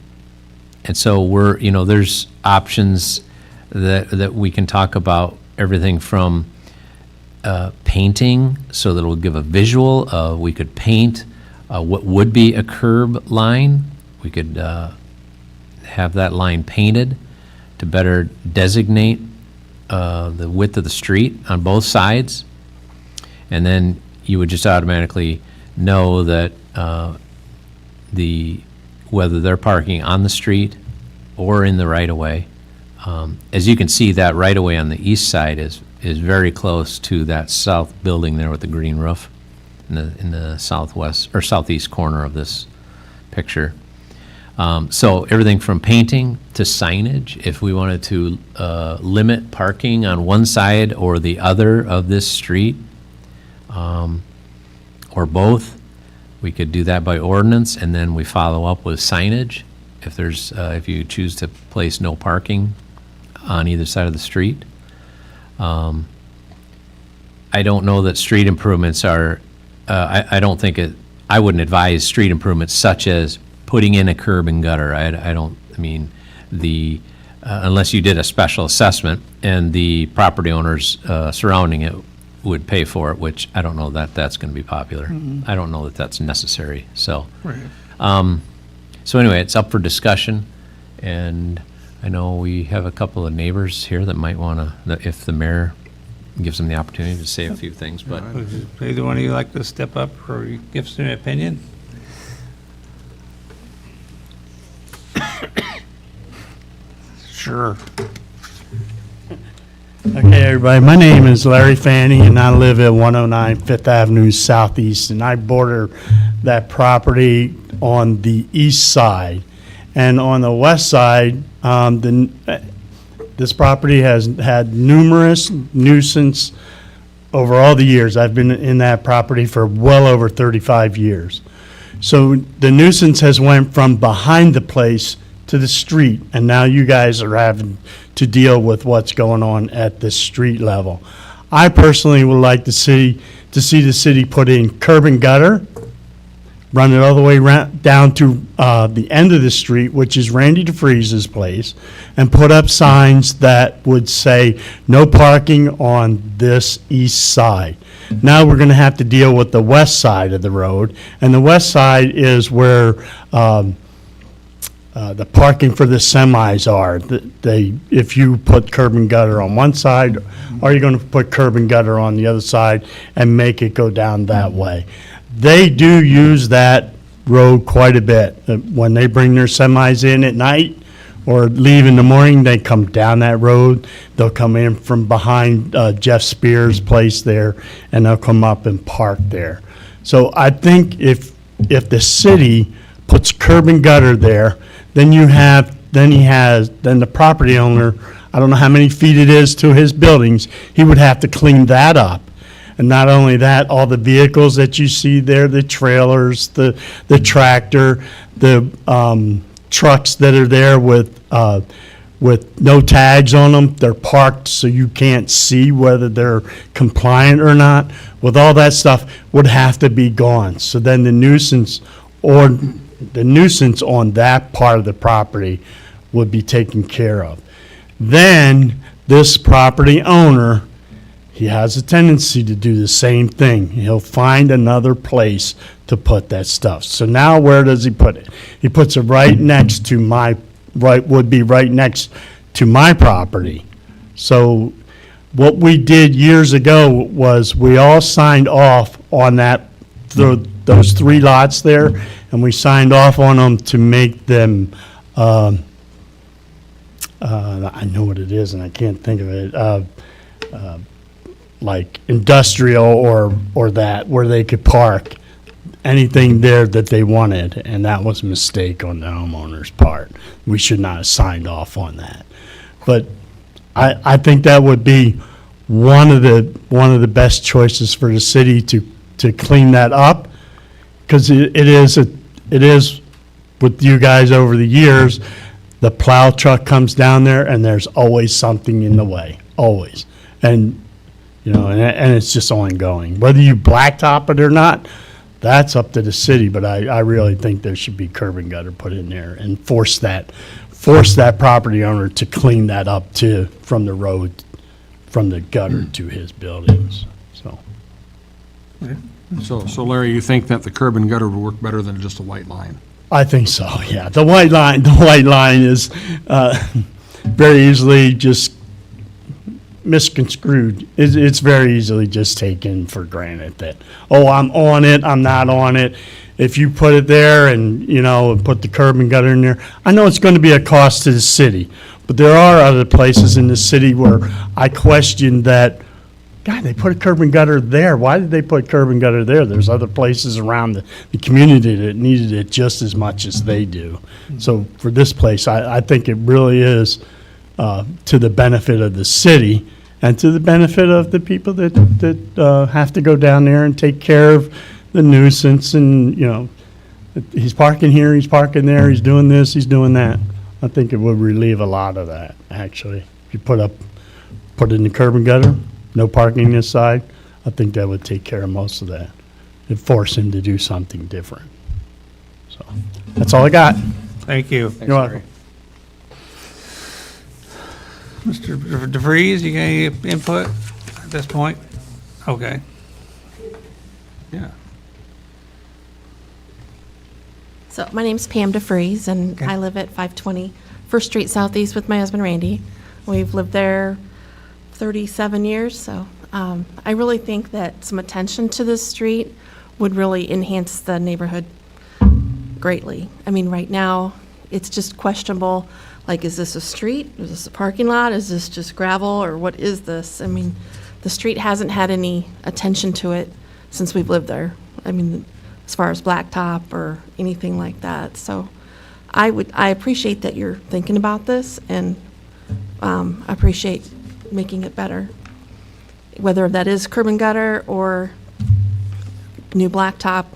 Speaker 10: so there's options that we can talk about, everything from painting, so that it'll give a visual. We could paint what would be a curb line. We could have that line painted to better designate the width of the street on both sides. And then you would just automatically know that whether they're parking on the street or in the right-of-way. As you can see, that right-of-way on the east side is very close to that south building there with the green roof in the southwest or southeast corner of this picture. So everything from painting to signage, if we wanted to limit parking on one side or the other of this street, or both, we could do that by ordinance, and then we follow up with signage if you choose to place no parking on either side of the street. I don't know that street improvements are, I don't think I wouldn't advise street improvements such as putting in a curb and gutter. Unless you did a special assessment and the property owners surrounding it would pay for it, which I don't know that that's going to be popular. Mm-hmm. I don't know that that's necessary. So, right. So anyway, it's up for discussion, and I know we have a couple of neighbors here that might want to, if the mayor gives them the opportunity to say a few things. But
Speaker 2: would either one of you like to step up or give us an opinion? Sure.
Speaker 15: Okay, everybody, my name is Larry Fanny, and I live at 109 Fifth Avenue Southeast, and I border that property on the east side. And on the west side, this property has had numerous nuisance over all the years. I've been in that property for well over 35 years. So the nuisance has went from behind the place to the street, and now you guys are having to deal with what's going on at the street level. I personally would like to see the city put in curb and gutter, run it all the way down to the end of the street, which is Randy DeFreeze's place, and put up signs that would say, no parking on this east side. Now we're going to have to deal with the west side of the road, and the west side is where the parking for the semis are. If you put curb and gutter on one side, are you going to put curb and gutter on the other side and make it go down that way? They do use that road quite a bit. When they bring their semis in at night or leave in the morning, they come down that road. They'll come in from behind Jeff Spears' place there, and they'll come up and park there. So I think if the city puts curb and gutter there, then the property owner, I don't know how many feet it is to his buildings, he would have to clean that up. And not only that, all the vehicles that you see there, the trailers, the tractor, the trucks that are there with no tags on them, they're parked so you can't see whether they're compliant or not. With all that stuff would have to be gone. So then the nuisance on that part of the property would be taken care of. Then this property owner, he has a tendency to do the same thing. He'll find another place to put that stuff. So now where does he put it? He puts it right next to my property. So what we did years ago was we all signed off on those 3 lots there, and we signed off on them to make them, I know what it is and I can't think of it, like industrial or that, where they could park anything there that they wanted, and that was a mistake on the homeowner's part. We should not have signed off on that. But I think that would be one of the best choices for the city to clean that up, because it is with you guys over the years, the plow truck comes down there and there's always something in the way, always. And and it's just ongoing. Whether you blacktop it or not, that's up to the city, but I really think there should be curb and gutter put in there and force that property owner to clean that up from the road, from the gutter to his buildings, so.
Speaker 4: So Larry, you think that the curb and gutter would work better than just a white line?
Speaker 15: I think so, yeah. The white line is very easily just misconstrued. It's very easily just taken for granted that, oh, I'm on it, I'm not on it. If you put it there and, put the curb and gutter in there, I know it's going to be a cost to the city, but there are other places in the city where I question that, God, they put a curb and gutter there. Why did they put curb and gutter there? There's other places around the community that needed it just as much as they do. So for this place, I think it really is to the benefit of the city and to the benefit of the people that have to go down there and take care of the nuisance. And, he's parking here, he's parking there, he's doing this, he's doing that. I think it would relieve a lot of that, actually. If you put it in the curb and gutter, no parking this side, I think that would take care of most of that. It'd force him to do something different. So, that's all I got.
Speaker 2: Thank you.
Speaker 10: Thanks,
Speaker 15: You're
Speaker 10: Larry.
Speaker 15: welcome.
Speaker 2: Mr. DeVries, you got any input at this point? Okay.
Speaker 4: Yeah.
Speaker 16: So my name's Pam DeFreeze, and
Speaker 2: Okay.
Speaker 16: I live at 520 First Street Southeast with my husband Randy. We've lived there 37 years, so I really think that some attention to this street would really enhance the neighborhood greatly. I mean, right now, it's just questionable, like, is this a street? Is this a parking lot? Is this just gravel, or what is this? I mean, the street hasn't had any attention to it since we've lived there. I mean, as far as blacktop or anything like that. So I appreciate that you're thinking about this, and I appreciate making it better, whether that is curb and gutter or new blacktop.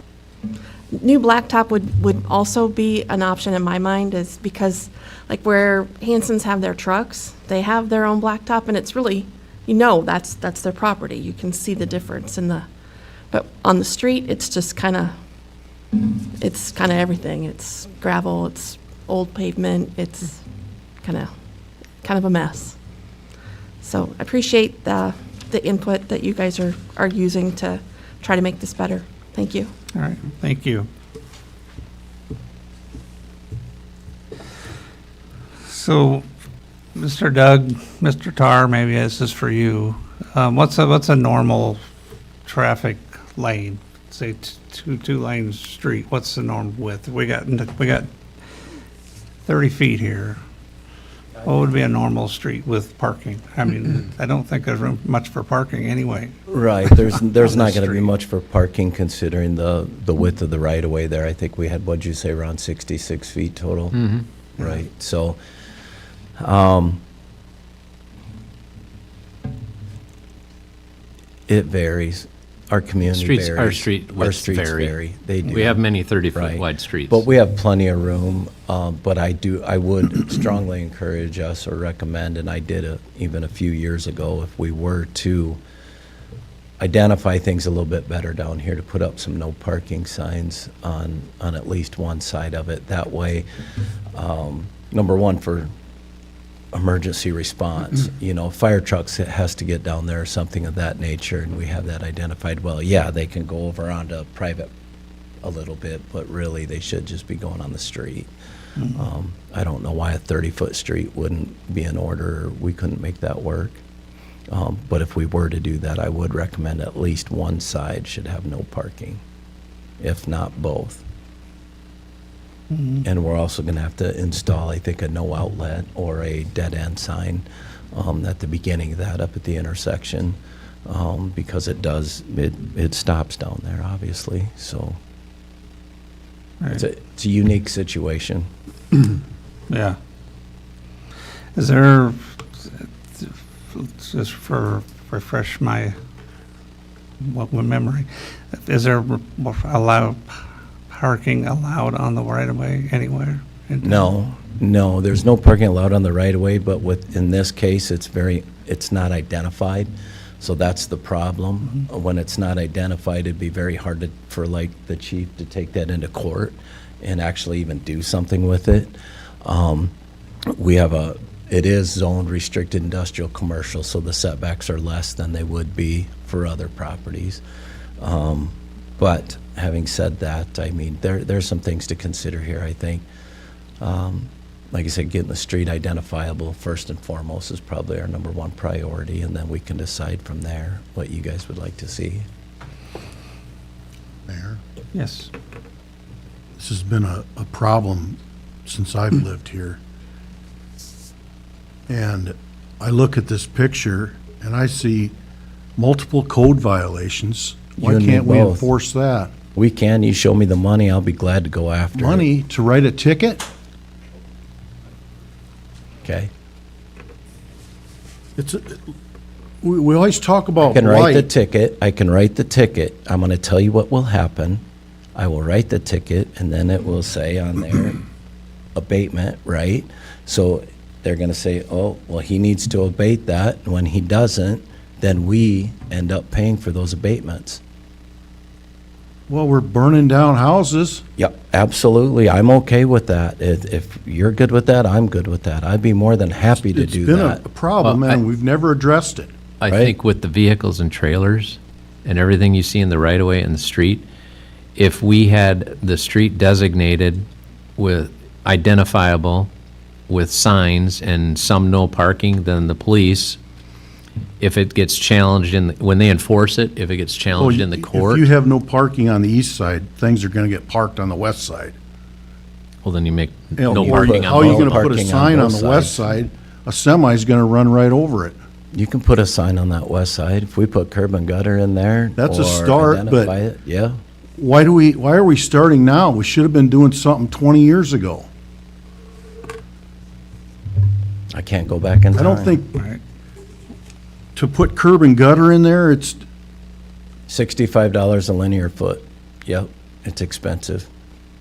Speaker 16: New blacktop would also be an option in my mind, is because like where Hanson's have their trucks, they have their own blacktop, and it's really, that's their property. You can see the difference but on the street, it's just kind of everything. It's gravel, it's old pavement, it's kind of a mess. So I appreciate the input that you guys are using to try to make this better. Thank you.
Speaker 2: All right, thank you. So, Mr. Doug, Mr. Tar, maybe this is for you. What's a normal traffic lane? Say two-lane street. What's the norm width? We got 30 feet here. What would be a normal street with parking? I mean, I don't think there's room much for parking anyway.
Speaker 3: Right, there's
Speaker 2: on
Speaker 3: not
Speaker 2: this
Speaker 3: going to be
Speaker 2: street.
Speaker 3: much for parking considering the width of the right-of-way there. I think we had, what'd you say, around 66 feet total? Right, so, it varies. Our community varies.
Speaker 10: Our street
Speaker 3: Our
Speaker 10: widths
Speaker 3: streets
Speaker 10: vary.
Speaker 3: vary. They do.
Speaker 10: We have many 30-foot
Speaker 3: Right.
Speaker 10: wide streets.
Speaker 3: But we have plenty of room, but I would strongly encourage us or recommend, and I did even a few years ago, if we were to identify things a little bit better down here, to put up some no parking signs on at least one side of it. That way, number one, for emergency response, fire trucks, it has to get down there or something of that nature, and we have that identified well. Yeah, they can go over onto private a little bit, but really they should just be going on the street. I don't know why a 30-foot street wouldn't be in order, or we couldn't make that work. But if we were to do that, I would recommend at least one side should have no parking, if not both. And we're also going to have to install, I think, a no outlet or a dead end sign at the beginning of that up at the intersection, because it stops down there, obviously. So
Speaker 2: Right.
Speaker 3: it's a unique situation.
Speaker 2: Yeah. Is there, just for refresh my memory, is there parking allowed on the right-of-way anywhere?
Speaker 3: No, there's no parking allowed on the right-of-way, but in this case, it's not identified, so that's the problem. When it's not identified, it'd be very hard for like the chief to take that into court and actually even do something with it. It is zoned restricted industrial commercial, so the setbacks are less than they would be for other properties. But having said that, I mean, there's some things to consider here, I think. Like I said, getting the street identifiable first and foremost is probably our number one priority, and then we can decide from there what you guys would like to see.
Speaker 5: Mayor,
Speaker 2: Yes.
Speaker 5: this has been a problem since I've lived here. And I look at this picture and I see multiple code violations. Why
Speaker 3: You and me
Speaker 5: can't we
Speaker 3: both.
Speaker 5: enforce that?
Speaker 3: We can, you show me the money, I'll be glad to go after it.
Speaker 5: Money to write a ticket?
Speaker 3: Okay?
Speaker 5: We always talk about
Speaker 3: I can write the
Speaker 5: blight.
Speaker 3: ticket, I'm gonna tell you what will happen. I will write the ticket, and then it will say on there, abatement, right? So they're gonna say, oh, well, he needs to abate that, and when he doesn't, then we end up paying for those abatements.
Speaker 5: Well, we're burning down houses.
Speaker 3: Yep, absolutely, I'm okay with that. If you're good with that, I'm good with that. I'd be more than happy to do
Speaker 5: It's been
Speaker 3: that.
Speaker 5: a problem,
Speaker 10: Well,
Speaker 5: and we've never addressed it.
Speaker 10: I
Speaker 3: Right.
Speaker 10: think with the vehicles and trailers and everything you see in the right-of-way and the street, if we had the street designated with identifiable with signs and some no parking, then the police, if it gets challenged when they enforce it, if it gets challenged in the court,
Speaker 5: If you have no parking on the east side, things are gonna get parked on the west side.
Speaker 10: well, then you make
Speaker 5: You know,
Speaker 10: no
Speaker 5: or
Speaker 10: parking
Speaker 3: how
Speaker 5: How
Speaker 10: on
Speaker 5: are you
Speaker 10: both.
Speaker 5: gonna put a
Speaker 3: parking on
Speaker 5: sign on
Speaker 3: both
Speaker 5: the west
Speaker 3: sides.
Speaker 5: side? A semi's gonna run right over it.
Speaker 3: You can put a sign on that west side, if we put curb and gutter in there.
Speaker 5: That's a
Speaker 3: or
Speaker 5: start, but-
Speaker 3: identify it, yeah.
Speaker 5: Why are we starting now? We should have been doing something 20 years ago.
Speaker 3: I can't go back in time.
Speaker 5: I don't think,
Speaker 2: Right.
Speaker 5: to put curb and gutter in there, it's,
Speaker 3: $65 a linear foot, yep. It's expensive.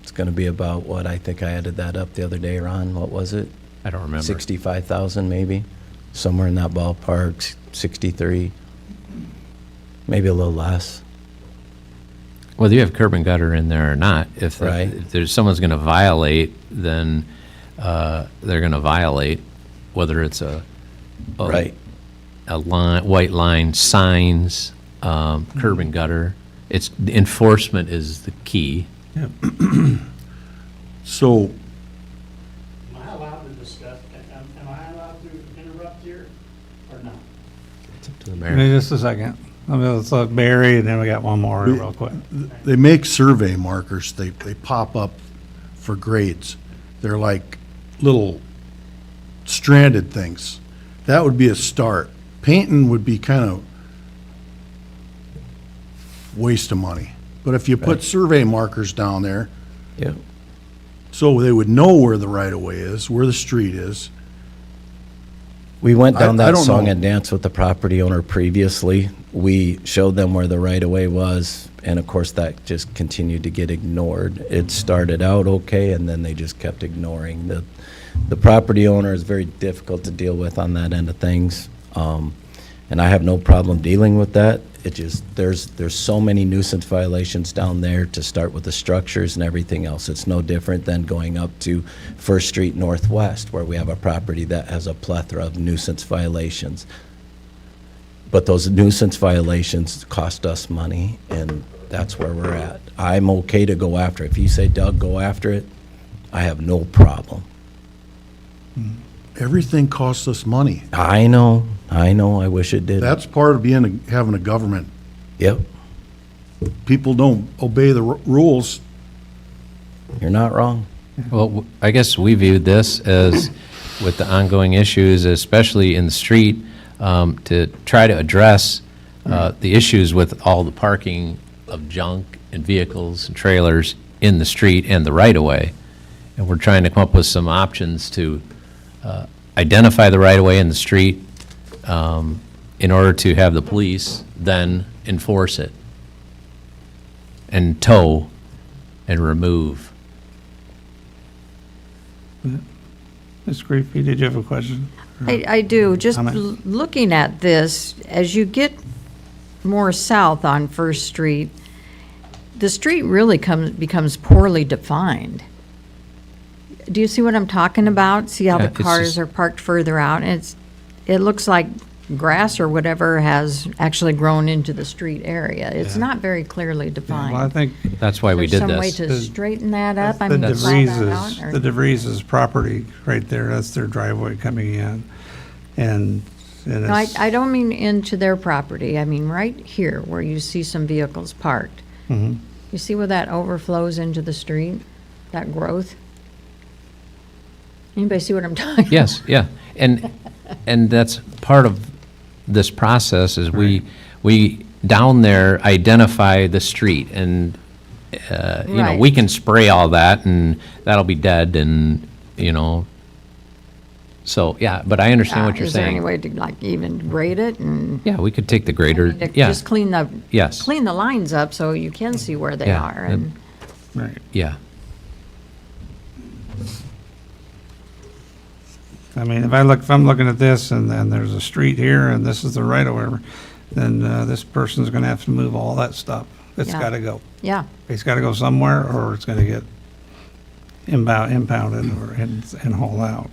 Speaker 3: It's gonna be about, what, I think I added that up the other day, Ron, what was it?
Speaker 10: I don't remember.
Speaker 3: 65,000 maybe, somewhere in that ballpark, 63, maybe a little less.
Speaker 10: Whether you have curb and gutter in there or not, if
Speaker 3: Right.
Speaker 10: if there's someone's going to violate, then they're going to violate, whether it's a
Speaker 3: Right.
Speaker 10: a line, white line, signs, curb and gutter. It's enforcement is the key.
Speaker 5: So,
Speaker 15: Am I allowed to discuss, am I allowed to interrupt here or not?
Speaker 10: It's up to the
Speaker 2: Give me
Speaker 10: mayor.
Speaker 2: just a second. Let's look Barry, and then we got one more real quick.
Speaker 5: they make survey markers, they pop up for grades. They're like little stranded things. That would be a start. Painting would be kind of waste of money. But if you put
Speaker 3: Right.
Speaker 5: survey markers down there,
Speaker 3: Yep.
Speaker 5: so they would know where the right-of-way is, where the street is.
Speaker 3: We went down
Speaker 5: I
Speaker 3: that
Speaker 5: don't
Speaker 3: song
Speaker 5: know.
Speaker 3: and dance with the property owner previously. We showed them where the right-of-way was, and of course, that just continued to get ignored. It started out okay, and then they just kept ignoring. The property owner is very difficult to deal with on that end of things, and I have no problem dealing with that. It just, there's so many nuisance violations down there, to start with the structures and everything else. It's no different than going up to First Street Northwest, where we have a property that has a plethora of nuisance violations. But those nuisance violations cost us money, and that's where we're at. I'm okay to go after it. If you say, Doug, go after it, I have no problem.
Speaker 5: Everything costs us money.
Speaker 3: I know, I wish it did.
Speaker 5: That's part of having a government.
Speaker 3: Yep,
Speaker 5: People don't obey the rules.
Speaker 3: you're not wrong.
Speaker 10: Well, I guess we viewed this as, with the ongoing issues, especially in the street, to try to address the issues with all the parking of junk and vehicles and trailers in the street and the right-of-way. And we're trying to come up with some options to identify the right-of-way in the street in order to have the police then enforce it and tow and remove.
Speaker 2: Ms. Griffey, did you have a question?
Speaker 1: I do. Just
Speaker 2: Comment?
Speaker 1: looking at this, as you get more south on First Street, the street really becomes poorly defined. Do you see what I'm talking about? See how
Speaker 10: Yeah,
Speaker 1: the
Speaker 10: it's
Speaker 1: cars
Speaker 10: just-
Speaker 1: are parked further out? And it looks like grass or whatever has actually grown into the street area. It's not very clearly defined.
Speaker 2: Well, I think
Speaker 10: That's why we
Speaker 1: Is there
Speaker 10: did
Speaker 1: some way
Speaker 10: this.
Speaker 1: to
Speaker 2: The-
Speaker 1: straighten that up? I
Speaker 2: the
Speaker 1: mean, plow that out, or-
Speaker 2: DeVries's property right there, that's their driveway coming in. And
Speaker 1: No,
Speaker 2: it's,
Speaker 1: I don't mean into their property. I mean right here where you see some vehicles parked.
Speaker 2: Mhm.
Speaker 1: You see where that overflows into the street, that growth? Anybody see what I'm talking about?
Speaker 10: Yes, yeah. And that's part of this process is we down there identify the street and, you know,
Speaker 1: Right.
Speaker 10: we can spray all that and that'll be dead and, you know, so, yeah, but I understand what you're
Speaker 1: Is there any
Speaker 10: saying.
Speaker 1: way to like even grade it and?
Speaker 10: Yeah, we could take the grader,
Speaker 1: to
Speaker 10: yeah,
Speaker 1: Just clean the.
Speaker 10: Yes.
Speaker 1: Clean the lines up so you can see where they
Speaker 10: Yeah,
Speaker 1: are.
Speaker 10: and-
Speaker 1: And
Speaker 2: right.
Speaker 10: yeah.
Speaker 2: I mean, if I'm looking at this and then there's a street here and this is the right of way, then this person's gonna have to move all that stuff. It's
Speaker 1: Yeah.
Speaker 2: gotta go.
Speaker 1: Yeah,
Speaker 2: It's gotta go somewhere or it's gonna get impounded and hauled out.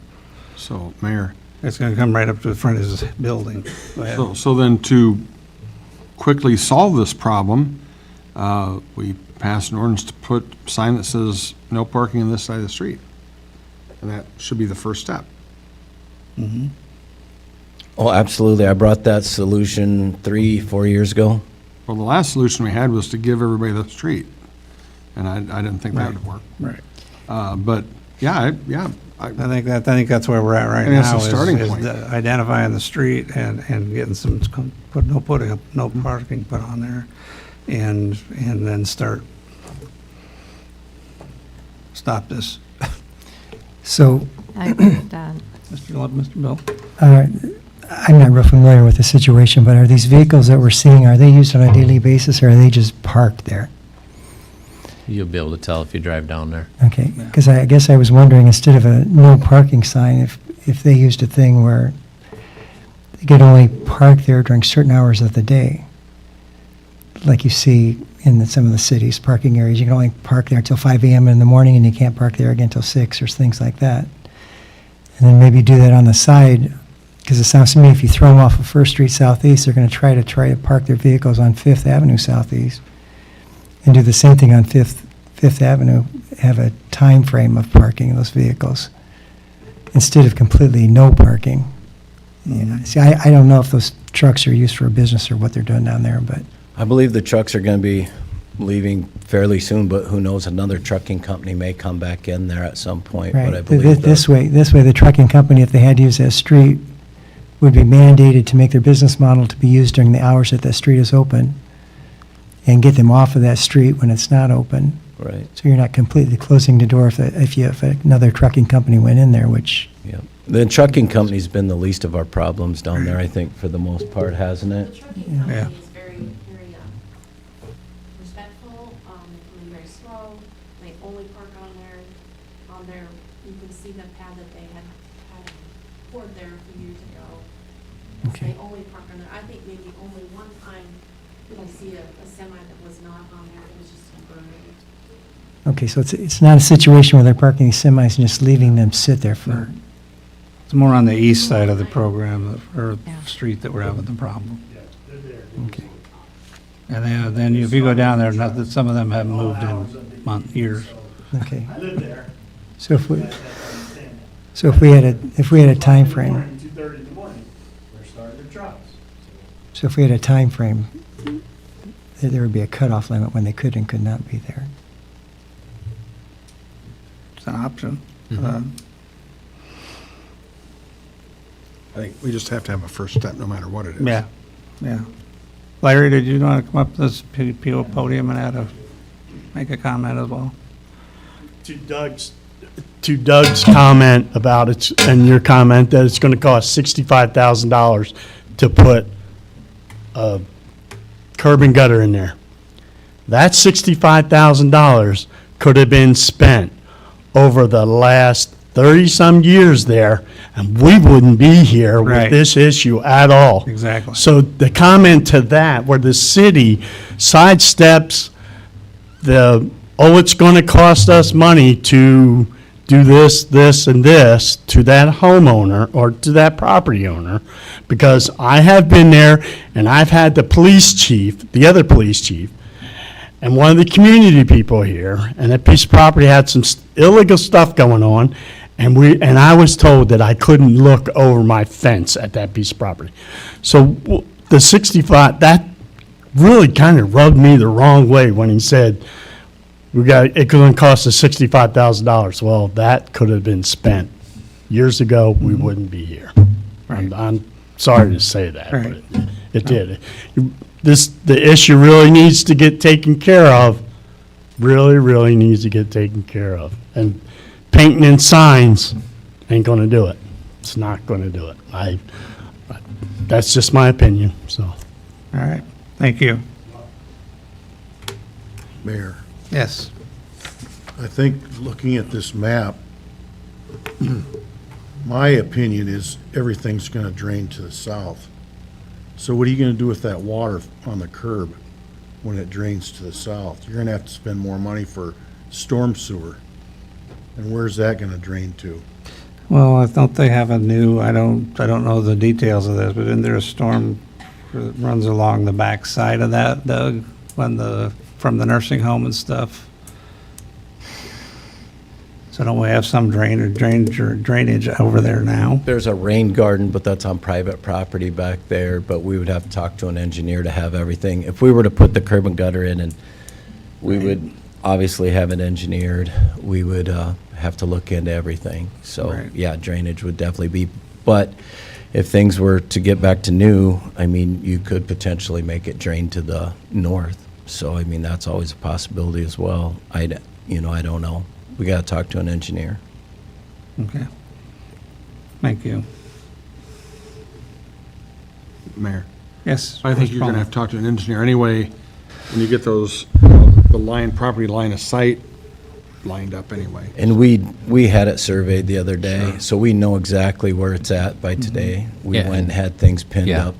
Speaker 4: So, Mayor,
Speaker 2: It's gonna come right up to the front of his building. Go ahead.
Speaker 4: so then to quickly solve this problem, we passed an ordinance to put a sign that says no parking on this side of the street. And that should be the first step.
Speaker 3: Oh, absolutely. I brought that solution 3-4 years ago.
Speaker 4: Well, the last solution we had was to give everybody the street, and I didn't think that would work.
Speaker 2: Right.
Speaker 4: But, yeah,
Speaker 2: I think that's where we're at right
Speaker 4: I think that's
Speaker 2: now.
Speaker 4: the starting
Speaker 2: is
Speaker 4: point.
Speaker 2: Identifying the street and getting some, putting up no parking put on there. And then stop this.
Speaker 12: So
Speaker 1: I agree with that.
Speaker 2: Mr. Bill?
Speaker 12: I'm not real familiar with the situation, but are these vehicles that we're seeing, are they used on a daily basis or are they just parked there?
Speaker 10: You'll be able to tell if you drive down there.
Speaker 12: Okay, because I guess I was wondering, instead of a no parking sign, if they used a thing where they could only park there during certain hours of the day, like you see in some of the cities, parking areas, you can only park there until 5 a.m. in the morning, and you can't park there again until 6, or things like that. And then maybe do that on the side, because it sounds to me if you throw them off of First Street Southeast, they're going to try to park their vehicles on Fifth Avenue Southeast, and do the same thing on Fifth Avenue, have a time frame of parking those vehicles, instead of completely no parking. You know, see, I don't know if those trucks are used for a business or what they're doing down there, but
Speaker 3: I believe the trucks are going to be leaving fairly soon, but who knows, another trucking company may come back in there at some point. But I
Speaker 12: right.
Speaker 3: believe
Speaker 12: This way, the trucking company, if they had to use that street, would be mandated to make their business model to be used during the hours that street is open, and get them off of that street when it's not open.
Speaker 3: Right.
Speaker 12: So you're not completely closing the door if another trucking company went in there, which,
Speaker 3: Yeah. The trucking company's been the least of our problems down there, I think, for the most part, hasn't
Speaker 16: The
Speaker 3: it?
Speaker 16: trucking
Speaker 2: Yeah.
Speaker 16: company is very respectful, they come in very slow, they only park on their, you can see the pad that they had poured there a few years ago.
Speaker 12: Okay.
Speaker 16: They only park on there. I think maybe only one time did I see a semi that was not on there, it was just temporary.
Speaker 12: okay, so it's not a situation where they're parking these semis and just leaving them sit there for,
Speaker 2: It's more on the east side of the program, or street, that we're having the problem.
Speaker 12: okay.
Speaker 2: And then if you go down there, not that some of them haven't moved in years.
Speaker 12: Okay. So if we had a time frame.
Speaker 15: 2:30 in the morning, they're starting their trucks.
Speaker 12: So if we had a time frame, there would be a cutoff limit when they could and could not be there.
Speaker 2: It's an option.
Speaker 4: I think we just have to have a first step, no matter what it is.
Speaker 2: Yeah, yeah. Larry, did you want to come up to this podium and make a comment as well?
Speaker 15: To Doug's comment about it, and your comment that it's going to cost $65,000 to put a curb and gutter in there. That $65,000 could have been spent over the last 30-some years there, and we wouldn't be here with
Speaker 2: Right.
Speaker 15: this issue at all.
Speaker 2: Exactly.
Speaker 15: So the comment to that, where the city sidesteps it's going to cost us money to do this, this, and this to that homeowner or to that property owner, because I have been there and I've had the other police chief, and one of the community people here, and that piece of property had some illegal stuff going on, and I was told that I couldn't look over my fence at that piece of property. So the 65, that really kind of rubbed me the wrong way when he said, it could cost us $65,000. Well, that could have been spent years ago. We wouldn't be here.
Speaker 2: Right.
Speaker 15: I'm sorry to say that,
Speaker 2: Right.
Speaker 15: but it did. The issue really needs to get taken care of. Really, really needs to get taken care of. And painting in signs ain't going to do it. It's not going to do it. That's just my opinion. So,
Speaker 2: All right, thank you.
Speaker 5: Mayor,
Speaker 2: Yes.
Speaker 5: I think looking at this map, my opinion is everything's gonna drain to the south. So what are you gonna do with that water on the curb when it drains to the south? You're gonna have to spend more money for storm sewer. And where's that gonna drain to?
Speaker 2: Well, I don't they have a new, I don't know the details of this, but isn't there a storm that runs along the back side of that, Doug, from the nursing home and stuff? So don't we have some drainage over there now?
Speaker 3: There's a rain garden, but that's on private property back there, but we would have to talk to an engineer to have everything. If we were to put the curb and gutter in, and we would obviously have it engineered, we would have to look into everything. So,
Speaker 2: Right.
Speaker 3: yeah, drainage would definitely be, but if things were to get back to new, I mean, you could potentially make it drain to the north. So, I mean, that's always a possibility as well. I don't know. We got to talk to an engineer.
Speaker 2: Okay. Thank you.
Speaker 4: Mayor,
Speaker 2: Yes.
Speaker 4: I think you're going to
Speaker 2: Mr.
Speaker 4: have to talk to an engineer anyway, when you get those property line of sight lined up anyway.
Speaker 3: And we had it surveyed the other day, so we know exactly where it's at by today. We
Speaker 10: Yeah,
Speaker 3: went and
Speaker 10: and-
Speaker 3: had things pinned
Speaker 10: Yeah.
Speaker 3: up.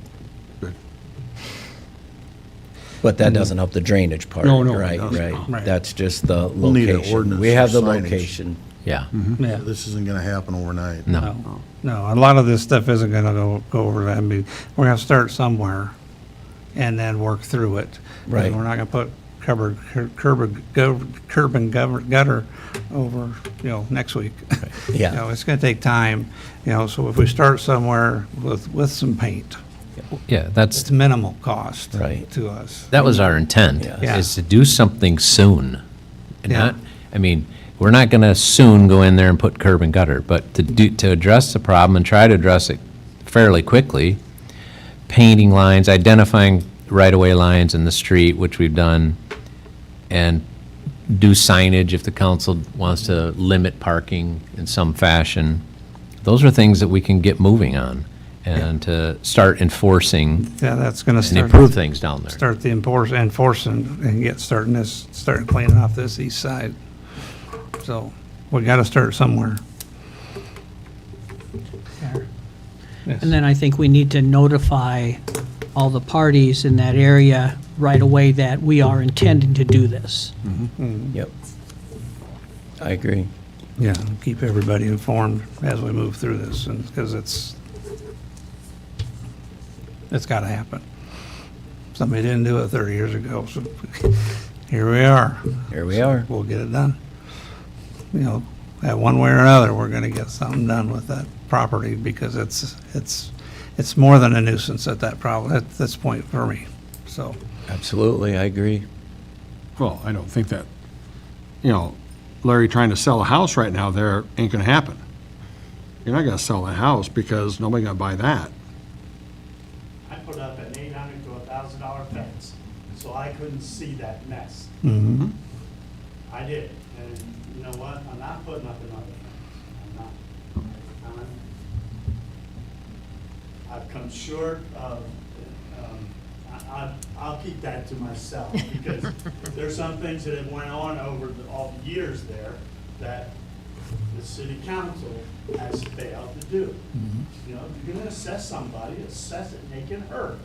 Speaker 3: But that doesn't help the drainage part.
Speaker 4: No, no, it
Speaker 3: Right,
Speaker 4: doesn't,
Speaker 3: right.
Speaker 2: no. Right.
Speaker 3: That's just the
Speaker 5: We'll need an
Speaker 3: location.
Speaker 5: ordinance
Speaker 3: We have
Speaker 5: for
Speaker 3: the
Speaker 5: signage.
Speaker 3: location.
Speaker 10: Yeah.
Speaker 2: Yeah.
Speaker 5: This isn't gonna happen overnight.
Speaker 10: No.
Speaker 2: No, a lot of this stuff isn't gonna go over that. I mean, we're gonna start somewhere and then work through it.
Speaker 3: Right.
Speaker 2: We're not gonna put curb and gutter over, next week.
Speaker 3: Yeah.
Speaker 2: It's gonna take time, so if we start somewhere with some paint,
Speaker 10: Yeah, that's,
Speaker 2: it's minimal cost
Speaker 3: Right.
Speaker 2: to us.
Speaker 10: that was our intent,
Speaker 3: Yeah.
Speaker 10: is to do something soon. And
Speaker 2: Yeah.
Speaker 10: not, I mean, we're not gonna soon go in there and put curb and gutter, but to address the problem and try to address it fairly quickly, painting lines, identifying right-of-way lines in the street, which we've done, and do signage if the council wants to limit parking in some fashion. Those are things that we can get moving on, and to start enforcing
Speaker 2: Yeah, that's gonna
Speaker 10: and
Speaker 2: start.
Speaker 10: improve things down there.
Speaker 2: Start the enforcing and start cleaning off this east side. So, we gotta start somewhere. Yes.
Speaker 13: And then I think we need to notify all the parties in that area right away that we are intending to do this.
Speaker 3: Yep. I agree.
Speaker 2: Yeah, keep everybody informed as we move through this, and, because it's gotta happen. Somebody didn't do it 30 years ago, so here we are.
Speaker 3: Here we are.
Speaker 2: We'll get it done. That one way or another, we're gonna get something done with that property, because it's more than a nuisance at this point for me, so.
Speaker 3: Absolutely, I agree.
Speaker 4: Well, I don't think that, Larry trying to sell a house right now there ain't gonna happen. You're not gonna sell the house because nobody gonna buy that.
Speaker 15: I put up an $800 to $1,000 fence, so I couldn't see that mess.
Speaker 2: Mhm.
Speaker 15: I did, and you know what? I'm not putting up another fence. I'm not. I've come short of, I'll keep that to myself, because there's some things that have went on over all the years there that the city council has failed to do. If you're gonna assess somebody, assess it, make it hurt.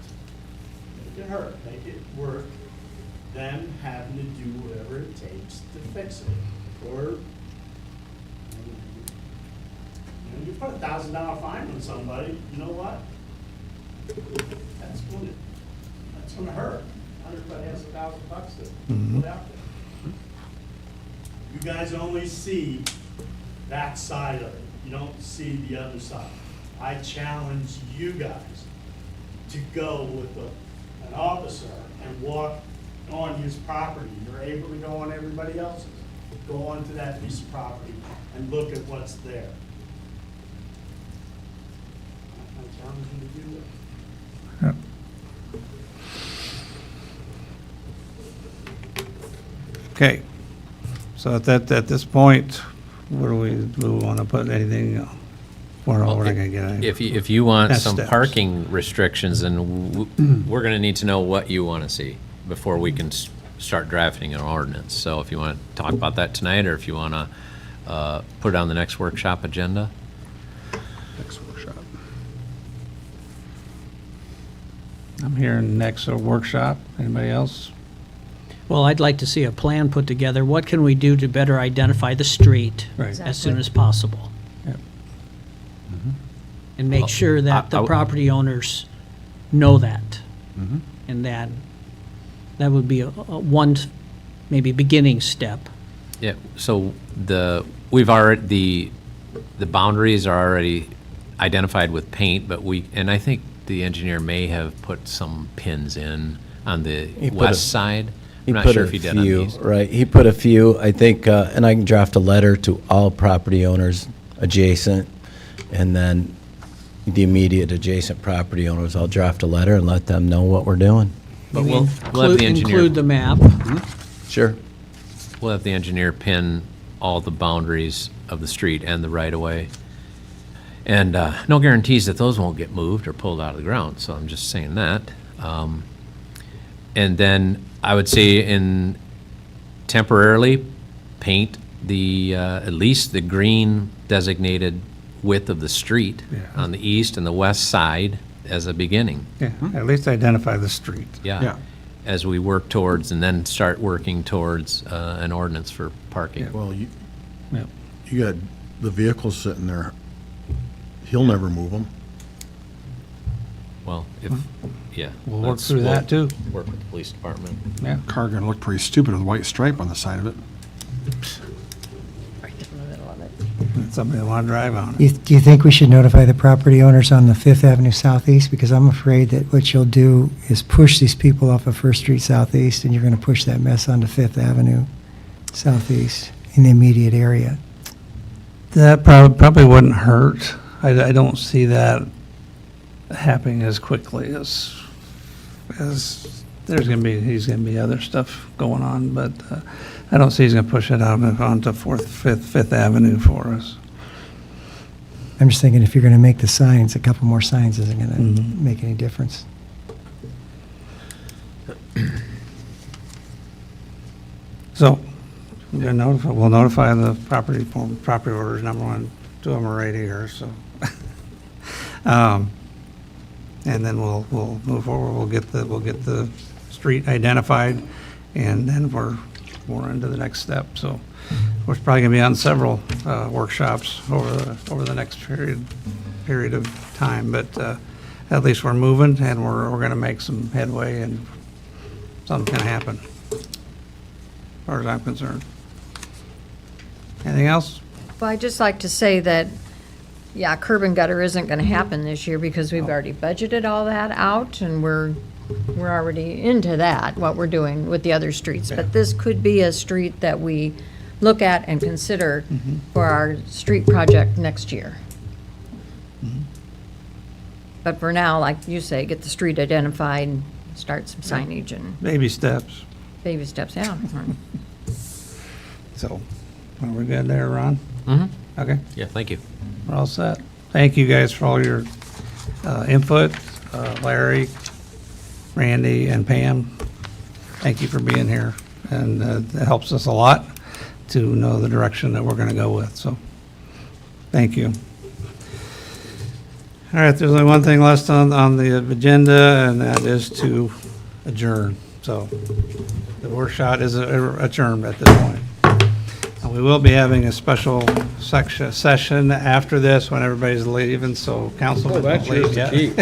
Speaker 15: Make it hurt, make it work, then having to do whatever it takes to fix it. Or, you put $1,000 fine on somebody, you know what? That's gonna hurt. Everybody has $1,000 to put out there. You guys only see that side of it. You don't see the other side. I challenge you guys to go with an officer and walk on his property. You're able to go on everybody else's. Go onto that piece of property and look at what's there. I challenge you to do that.
Speaker 2: Okay, so at this point, what do we want to put anything, where we're not gonna get any?
Speaker 10: If you want
Speaker 2: Next
Speaker 10: some
Speaker 2: steps.
Speaker 10: parking restrictions, then we're gonna need to know what you wanna see before we can start drafting an ordinance. So if you wanna talk about that tonight, or if you wanna put it on the next workshop agenda.
Speaker 4: Next workshop.
Speaker 2: I'm hearing next workshop. Anybody else?
Speaker 13: Well, I'd like to see a plan put together. What can we do to better identify the street
Speaker 2: Right.
Speaker 13: as soon as possible?
Speaker 2: Yep.
Speaker 13: And make
Speaker 10: Well,
Speaker 13: sure that
Speaker 10: I
Speaker 13: the
Speaker 10: w-
Speaker 13: property owners know that. And that would be a one, maybe beginning step.
Speaker 10: Yeah, so the boundaries are already identified with paint, but and I think the engineer may have put some pins in on the
Speaker 3: He put
Speaker 10: west
Speaker 3: a-
Speaker 10: side.
Speaker 3: He
Speaker 10: I'm not
Speaker 3: put
Speaker 10: sure
Speaker 3: a
Speaker 10: if he did on the
Speaker 3: few,
Speaker 10: east.
Speaker 3: right, he put a few, I think, and I can draft a letter to all property owners adjacent, and then the immediate adjacent property owners, I'll draft a letter and let them know what we're doing.
Speaker 10: But we'll have the engineer.
Speaker 13: Include the map.
Speaker 3: Sure.
Speaker 10: We'll have the engineer pin all the boundaries of the street and the right-of-way. And no guarantees that those won't get moved or pulled out of the ground, so I'm just saying that. And then I would say temporarily paint the, at least the green designated width of the street
Speaker 2: Yeah.
Speaker 10: on the east and the west side as a beginning.
Speaker 2: Yeah, at least identify the street.
Speaker 4: Yeah.
Speaker 10: As we work towards, and then start working towards an ordinance for parking.
Speaker 5: Well, you
Speaker 2: Yep.
Speaker 5: got the vehicles sitting there. He'll never move them.
Speaker 10: Well, if, yeah.
Speaker 2: We'll work
Speaker 10: let's-
Speaker 2: through that, too.
Speaker 10: Work with the police department.
Speaker 2: Yeah.
Speaker 4: Car gonna look pretty stupid with a white stripe on the side of it.
Speaker 1: Right in the middle of it.
Speaker 2: Somebody want to drive on it.
Speaker 12: Do you think we should notify the property owners on the Fifth Avenue Southeast? Because I'm afraid that what you'll do is push these people off of First Street Southeast, and you're going to push that mess onto Fifth Avenue Southeast in the immediate area.
Speaker 2: That probably wouldn't hurt. I don't see that happening as quickly as he's gonna be other stuff going on, but I don't see he's gonna push it out onto Fifth Avenue for us.
Speaker 12: I'm just thinking if you're going to make the signs, a couple more signs isn't going to
Speaker 2: Mhm.
Speaker 12: make any difference.
Speaker 2: So, we'll notify the property owners, number one, two of them are right here, so. And then we'll move forward, we'll get the street identified, and then we're into the next step, so. We're probably gonna be on several, workshops over the next period of time, but, at least we're moving, and we're gonna make some headway, and something's gonna happen, as far as I'm concerned. Anything else?
Speaker 1: Well, I'd just like to say that, yeah, curb and gutter isn't gonna happen this year because we've already budgeted all that out and we're already into that, what we're doing with the other streets. But this could be a street that we look at and consider for our street project next year. But for now, like you say, get the street identified, start some signage and
Speaker 2: Baby steps.
Speaker 1: baby steps, yeah.
Speaker 2: So, are we good there, Ron?
Speaker 10: Mm-hmm.
Speaker 2: Okay,
Speaker 10: Yeah, thank you.
Speaker 2: we're all set. Thank you guys for all your input. Larry, Randy, and Pam, thank you for being here. And it helps us a lot to know the direction that we're going to go with, so thank you. All right, there's only one thing left on the agenda, and that is to adjourn. So the workshop is adjourned at this point. And we will be having a special session after this when everybody's leaving, so council.
Speaker 4: Oh, that's yours to keep.